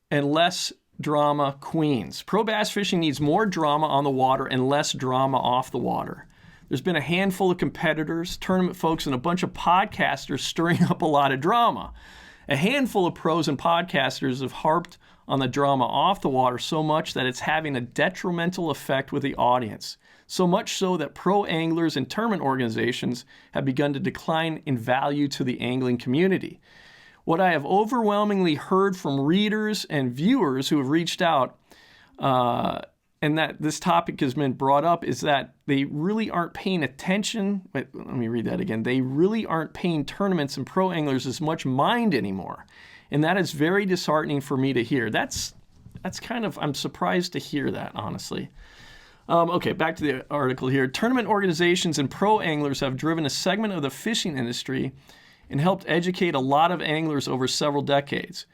and less drama queens. Pro bass fishing needs more drama on the water and less drama off the water. There's been a handful of competitors, tournament folks, and a bunch of podcasters stirring up a lot of drama. A handful of pros and podcasters have harped on the drama off the water so much that it's having a detrimental effect with the audience. So much so that pro anglers and tournament organizations have begun to decline in value to the angling community. What I have overwhelmingly heard from readers and viewers who have reached out, and that this topic has been brought up, is that they really aren't paying attention. Let me read that again. They really aren't paying tournaments and pro anglers as much mind anymore. And that is very disheartening for me to hear. That's kind of, I'm surprised to hear that, honestly. Okay, back to the article here. Tournament organizations and pro anglers have driven a segment of the fishing industry and helped educate a lot of anglers over several decades.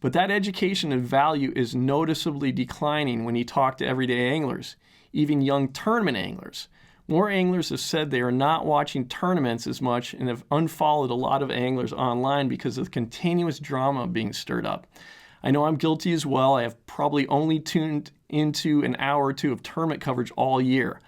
But that education and value is noticeably declining when you talk to everyday anglers, even young tournament anglers. More anglers have said they are not watching tournaments as much and have unfollowed a lot of anglers online because of the continuous drama being stirred up. I know I'm guilty as well. I have probably only tuned into an hour or two of tournament coverage all year.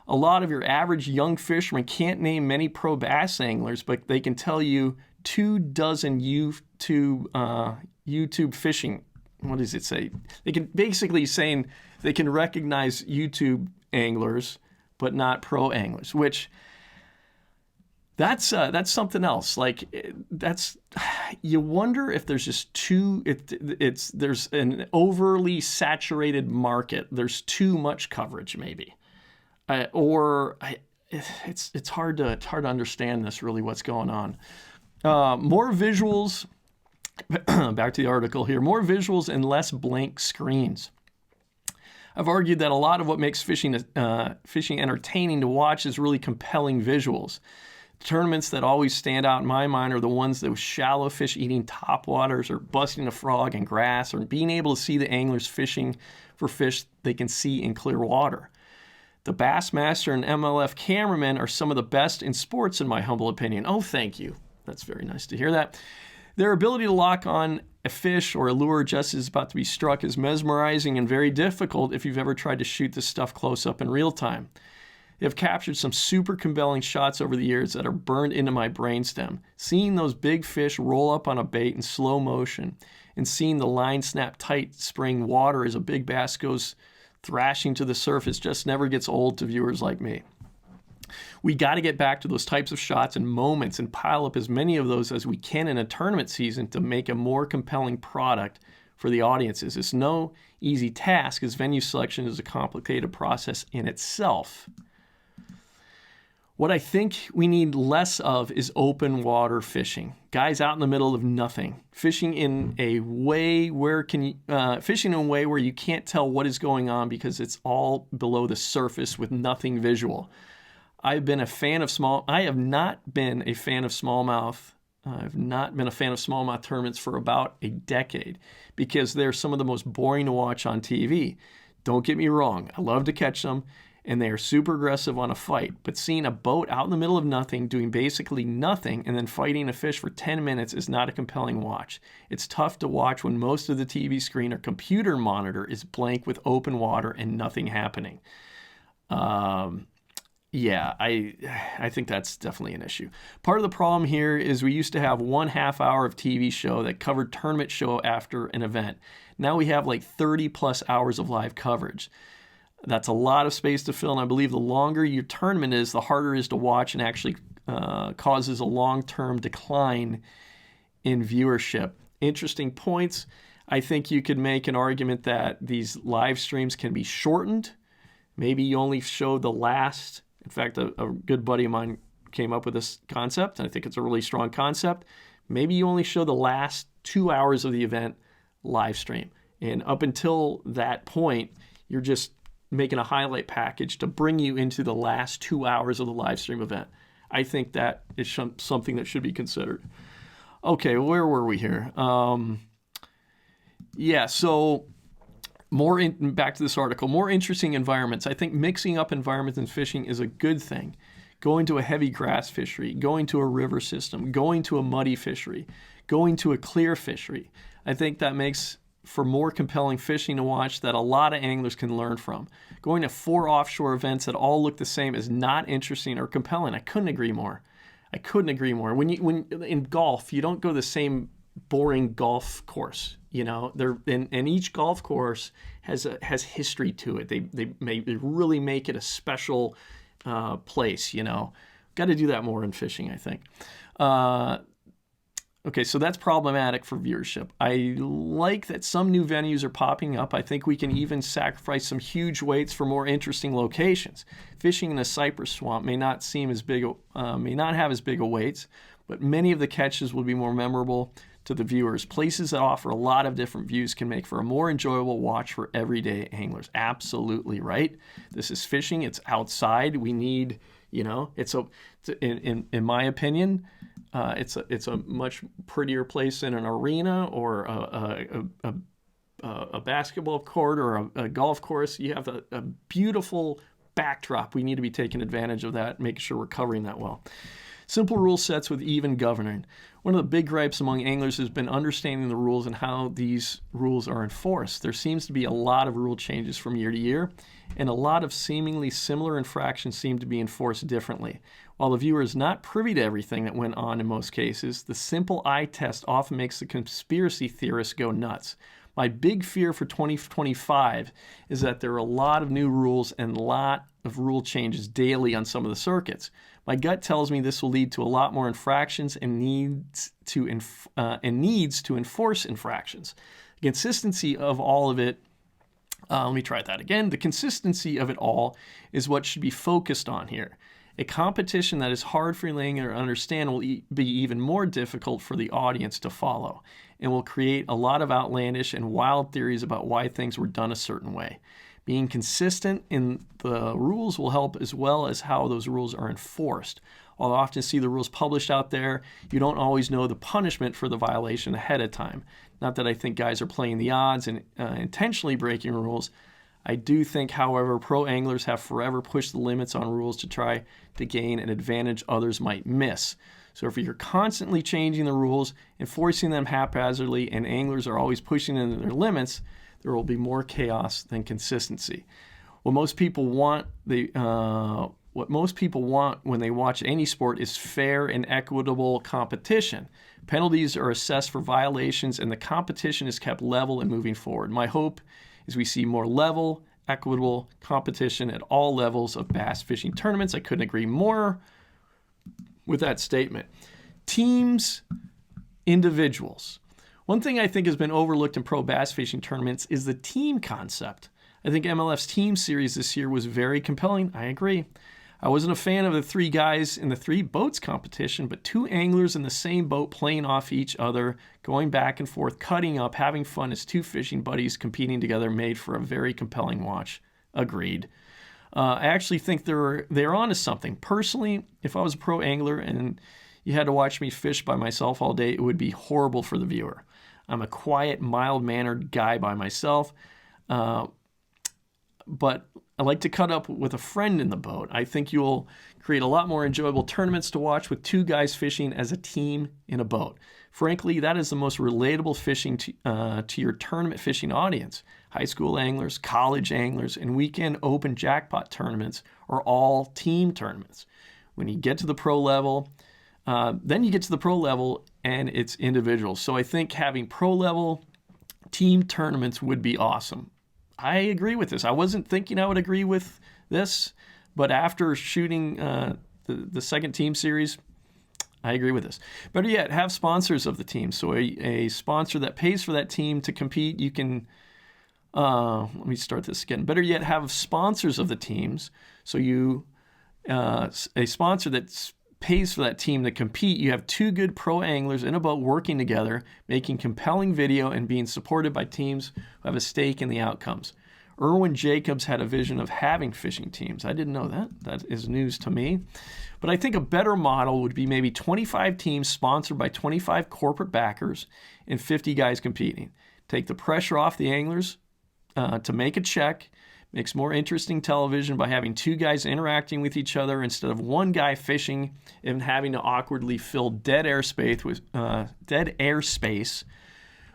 A lot of your average young fishermen can't name many pro bass anglers, but they can tell you 24 YouTube fishing. What does it say? They can basically saying they can recognize YouTube anglers, but not pro anglers, which that's something else. Like you wonder if there's just there's an overly saturated market. There's too much coverage, maybe, it's hard to understand this really what's going on. More visuals. Back to the article here. More visuals and less blank screens. I've argued that a lot of what makes fishing entertaining to watch is really compelling visuals. Tournaments that always stand out in my mind are the ones that with shallow fish eating topwaters or busting a frog in grass or being able to see the anglers fishing for fish they can see in clear water. The Bassmaster and MLF cameramen are some of the best in sports in my humble opinion. Oh, thank you. That's very nice to hear that. Their ability to lock on a fish or a lure just as it's about to be struck is mesmerizing and very difficult if you've ever tried to shoot this stuff close up in real time. They have captured some super compelling shots over the years that are burned into my brainstem. Seeing those big fish roll up on a bait in slow motion and seeing the line snap tight spraying water as a big bass goes thrashing to the surface just never gets old to viewers like me. We got to get back to those types of shots and moments and pile up as many of those as we can in a tournament season to make a more compelling product for the audiences. It's no easy task, as venue selection is a complicated process in itself. What I think we need less of is open water fishing. Guys out in the middle of nothing, fishing in a way where you can't tell what is going on because it's all below the surface with nothing visual. I have not been a fan of smallmouth. I've not been a fan of smallmouth tournaments for about a decade because they're some of the most boring to watch on TV. Don't get me wrong, I love to catch them, and they are super aggressive on a fight. But seeing a boat out in the middle of nothing, doing basically nothing, and then fighting a fish for 10 minutes is not a compelling watch. It's tough to watch when most of the TV screen or computer monitor is blank with open water and nothing happening. Yeah, I think that's definitely an issue. Part of the problem here is we used to have 1/2 hour of TV show that covered tournament show after an event. Now we have like 30 plus hours of live coverage. That's a lot of space to fill, and I believe the longer your tournament is, the harder it is to watch and actually causes a long-term decline in viewership. Interesting points. I think you could make an argument that these live streams can be shortened. Maybe you only show the last. In fact, a good buddy of mine came up with this concept, and I think it's a really strong concept. Maybe you only show the last 2 hours of the event live stream. And up until that point, you're just making a highlight package to bring you into the last 2 hours of the live stream event. I think that is something that should be considered. Okay, where were we here? So back to this article, more interesting environments. I think mixing up environments in fishing is a good thing. Going to a heavy grass fishery, going to a river system, going to a muddy fishery, going to a clear fishery. I think that makes for more compelling fishing to watch that a lot of anglers can learn from. Going to 4 offshore events that all look the same is not interesting or compelling. I couldn't agree more. When in golf, you don't go to the same boring golf course. And each golf course has history to it. They really make it a special place. Got to do that more in fishing, I think. Okay, so that's problematic for viewership. I like that some new venues are popping up. I think we can even sacrifice some huge weights for more interesting locations. Fishing in a cypress swamp may not have as big a weights, but many of the catches will be more memorable to the viewers. Places that offer a lot of different views can make for a more enjoyable watch for everyday anglers. Absolutely right. This is fishing. It's outside. We need, in my opinion, it's a much prettier place than an arena or a basketball court or a golf course. You have a beautiful backdrop. We need to be taking advantage of that, making sure we're covering that well. Simple rule sets with even governing. One of the big gripes among anglers has been understanding the rules and how these rules are enforced. There seems to be a lot of rule changes from year to year, and a lot of seemingly similar infractions seem to be enforced differently. While the viewer is not privy to everything that went on in most cases, the simple eye test often makes the conspiracy theorists go nuts. My big fear for 2025 is that there are a lot of new rules and a lot of rule changes daily on some of the circuits. My gut tells me this will lead to a lot more infractions and needs to enforce infractions. The consistency of all of it, let me try that again. The consistency of it all is what should be focused on here. A competition that is hard for the angler to understand will be even more difficult for the audience to follow and will create a lot of outlandish and wild theories about why things were done a certain way. Being consistent in the rules will help, as well as how those rules are enforced. While I often see the rules published out there, you don't always know the punishment for the violation ahead of time. Not that I think guys are playing the odds and intentionally breaking rules. I do think, however, pro anglers have forever pushed the limits on rules to try to gain an advantage others might miss. So if you're constantly changing the rules, enforcing them haphazardly, and anglers are always pushing into their limits, there will be more chaos than consistency. What most people want when they watch any sport is fair and equitable competition. Penalties are assessed for violations, and the competition is kept level and moving forward. My hope is we see more level, equitable competition at all levels of bass fishing tournaments. I couldn't agree more with that statement. Teams, individuals. One thing I think has been overlooked in pro bass fishing tournaments is the team concept. I think MLF's team series this year was very compelling. I agree. I wasn't a fan of the 3 guys in the 3 boats competition, but 2 anglers in the same boat playing off each other, going back and forth, cutting up, having fun as 2 fishing buddies competing together made for a very compelling watch. Agreed. I actually think they're onto something. Personally, if I was a pro angler and you had to watch me fish by myself all day, it would be horrible for the viewer. I'm a quiet, mild-mannered guy by myself, but I like to cut up with a friend in the boat. I think you'll create a lot more enjoyable tournaments to watch with 2 guys fishing as a team in a boat. Frankly, that is the most relatable fishing to your tournament fishing audience. High school anglers, college anglers, and weekend open jackpot tournaments are all team tournaments. When you get to the pro level, then you get to the pro level and it's individual. So I think having pro level team tournaments would be awesome. I agree with this. I wasn't thinking I would agree with this, but after shooting the second team series, I agree with this. Better yet, have sponsors of the team. So a sponsor that pays for that team to compete, you can, let me start this again. Better yet, have sponsors of the teams. So a sponsor that pays for that team to compete. You have 2 good pro anglers in a boat working together, making compelling video and being supported by teams who have a stake in the outcomes. Irwin Jacobs had a vision of having fishing teams. I didn't know that. That is news to me. But I think a better model would be maybe 25 teams sponsored by 25 corporate backers and 50 guys competing. Take the pressure off the anglers to make a check. Makes more interesting television by having 2 guys interacting with each other instead of 1 guy fishing and having to awkwardly fill dead airspace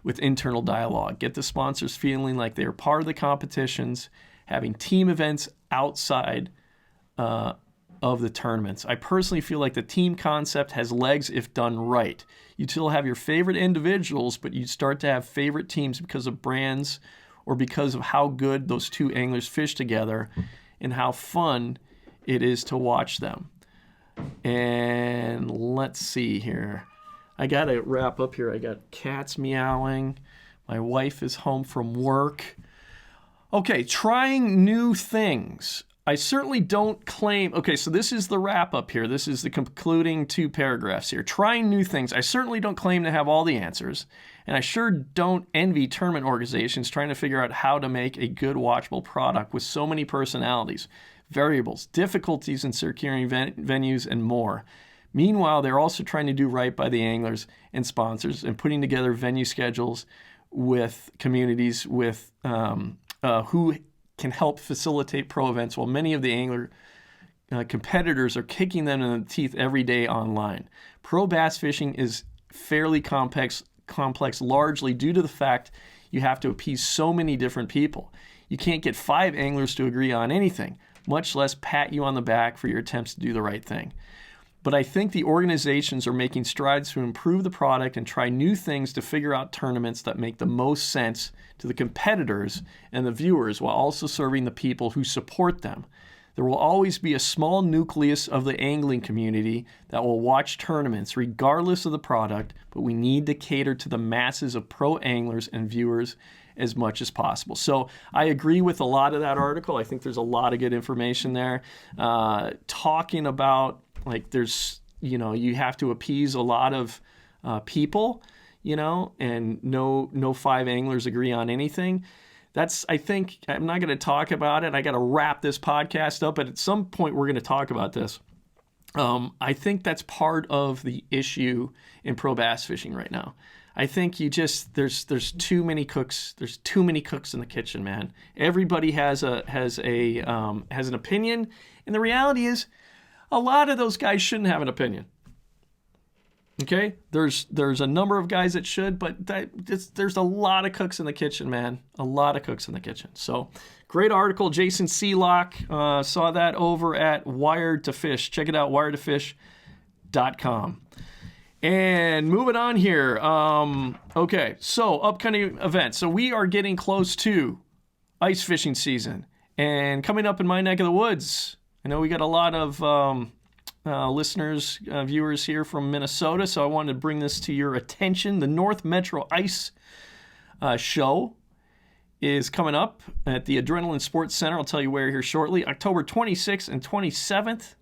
with internal dialogue. Get the sponsors feeling like they are part of the competitions, having team events outside of the tournaments. I personally feel like the team concept has legs if done right. You'd still have your favorite individuals, but you'd start to have favorite teams because of brands or because of how good those 2 anglers fish together and how fun it is to watch them. And let's see here. I got to wrap up here. I got cats meowing. My wife is home from work. Okay, trying new things. I certainly don't claim... Okay, so this is the wrap-up here. This is the concluding 2 paragraphs here. Trying new things. I certainly don't claim to have all the answers. And I sure don't envy tournament organizations trying to figure out how to make a good watchable product with so many personalities, variables, difficulties in securing venues, and more. Meanwhile, they're also trying to do right by the anglers and sponsors and putting together venue schedules with communities with who can help facilitate pro events, while many of the angler competitors are kicking them in the teeth every day online. Pro bass fishing is fairly complex largely due to the fact you have to appease so many different people. You can't get 5 anglers to agree on anything, much less pat you on the back for your attempts to do the right thing. But I think the organizations are making strides to improve the product and try new things to figure out tournaments that make the most sense to the competitors and the viewers while also serving the people who support them. There will always be a small nucleus of the angling community that will watch tournaments regardless of the product, but we need to cater to the masses of pro anglers and viewers as much as possible. So I agree with a lot of that article. I think there's a lot of good information there. Talking about, like, there's, you have to appease a lot of people, and no 5 anglers agree on anything. That's, I think, I'm not going to talk about it. I got to wrap this podcast up, but at some point we're going to talk about this. I think that's part of the issue in pro bass fishing right now. I think there's too many cooks. There's too many cooks in the kitchen, man. Everybody has an opinion, and the reality is, a lot of those guys shouldn't have an opinion. Okay, there's a number of guys that should, but there's a lot of cooks in the kitchen, man. A lot of cooks in the kitchen. So, great article. Jason Seelock saw that over at Wired to Fish. Check it out, wiredtofish.com. And moving on here. Okay, so upcoming events. So we are getting close to ice fishing season, and coming up in my neck of the woods. I know we got a lot of listeners, viewers here from Minnesota, so I wanted to bring this to your attention. The North Metro Ice Show is coming up at the Adrenaline Sports Center. I'll tell you where here shortly. October 26th and 27th.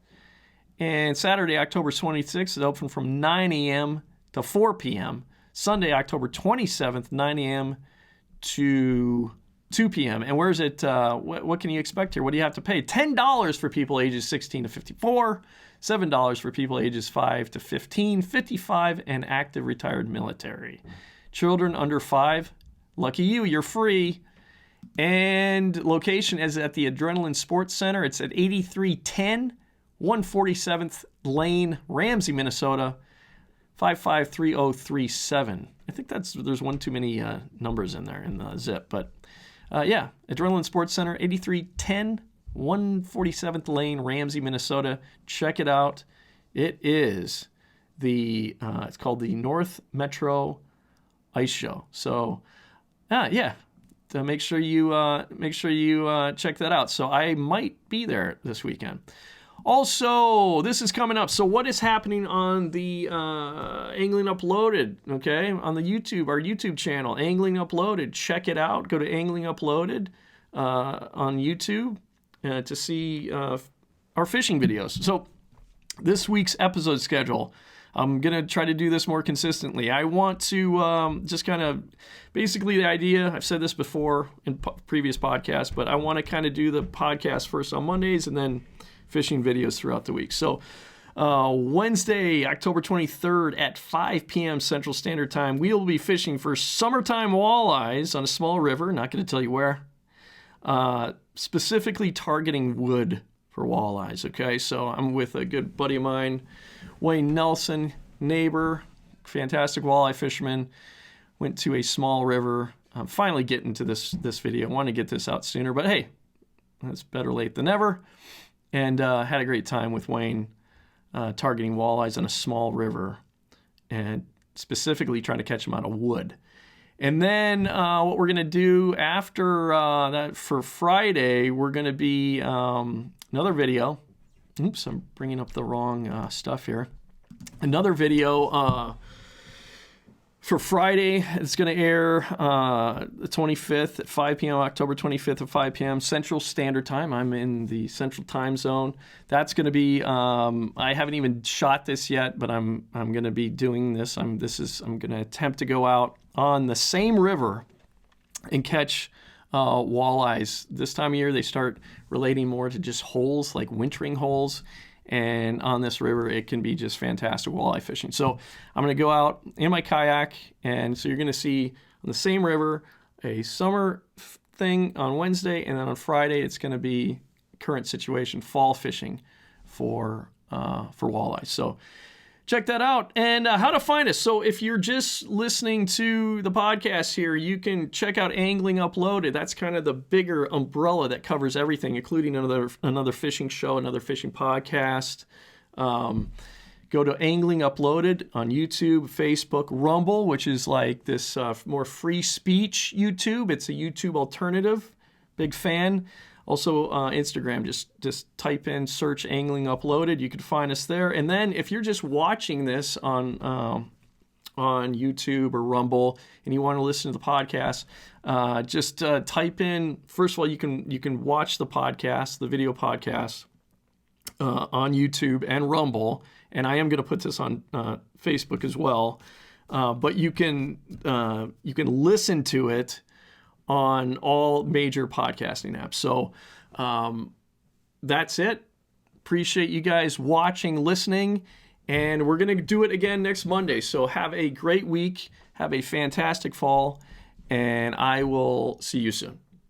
And Saturday, October 26th is open from 9 a.m. to 4 p.m. Sunday, October 27th, 9 a.m. to 2 p.m. And where is it? What can you expect here? What do you have to pay? $10 for people ages 16 to 54, $7 for people ages 5 to 15, 55, and active retired military. Children under 5, lucky you, you're free. And location is at the Adrenaline Sports Center. It's at 8310 147th Lane, Ramsey, Minnesota, 553037. I think there's one too many numbers in there in the zip, but yeah, Adrenaline Sports Center, 8310 147th Lane, Ramsey, Minnesota. Check it out. It is it's called the North Metro Ice Show. So, yeah, to make sure you check that out. So I might be there this weekend. Also, this is coming up. So what is happening on the Angling Uploaded, okay? On the our YouTube channel, Angling Uploaded. Check it out. Go to Angling Uploaded on YouTube to see our fishing videos. So this week's episode schedule, I'm going to try to do this more consistently. I want to just kind of, basically the idea, I've said this before in previous podcasts, but I want to kind of do the podcast first on Mondays and then fishing videos throughout the week. So Wednesday, October 23rd at 5 p.m. Central Standard Time, we will be fishing for summertime walleyes on a small river. Not going to tell you where. Specifically targeting wood for walleyes, okay? So I'm with a good buddy of mine, Wayne Nelson, neighbor, fantastic walleye fisherman. Went to a small river. I'm finally getting to this video. I want to get this out sooner, but hey, it's better late than never. And had a great time with Wayne targeting walleyes on a small river and specifically trying to catch them out of wood. And then what we're going to do after that for Friday, we're going to be another video. Oops, I'm bringing up the wrong stuff here. Another video for Friday. It's going to air the 25th at 5 p.m., October 25th at 5 p.m. Central Standard Time. I'm in the Central Time Zone. That's going to be, I haven't even shot this yet, but I'm going to be doing this. I'm going to attempt to go out on the same river and catch walleyes. This time of year, they start relating more to just holes, like wintering holes. And on this river, it can be just fantastic walleye fishing. So I'm going to go out in my kayak, and so you're going to see on the same river a summer thing on Wednesday, and then on Friday it's going to be current situation, fall fishing for walleye. So check that out. And how to find us. So if you're just listening to the podcast here, you can check out Angling Uploaded. That's kind of the bigger umbrella that covers everything, including another fishing show, another fishing podcast. Go to Angling Uploaded on YouTube, Facebook, Rumble, which is like this more free speech YouTube. It's a YouTube alternative. Big fan. Also, Instagram, just type in, search Angling Uploaded. You can find us there. And then if you're just watching this on YouTube or Rumble and you want to listen to the podcast, just type in, first of all, you can watch the podcast, the video podcast on YouTube and Rumble. And I am going to put this on Facebook as well. But you can listen to it on all major podcasting apps. So that's it. Appreciate you guys watching, listening, and we're going to do it again next Monday. So have a great week. Have a fantastic fall, and I will see you soon.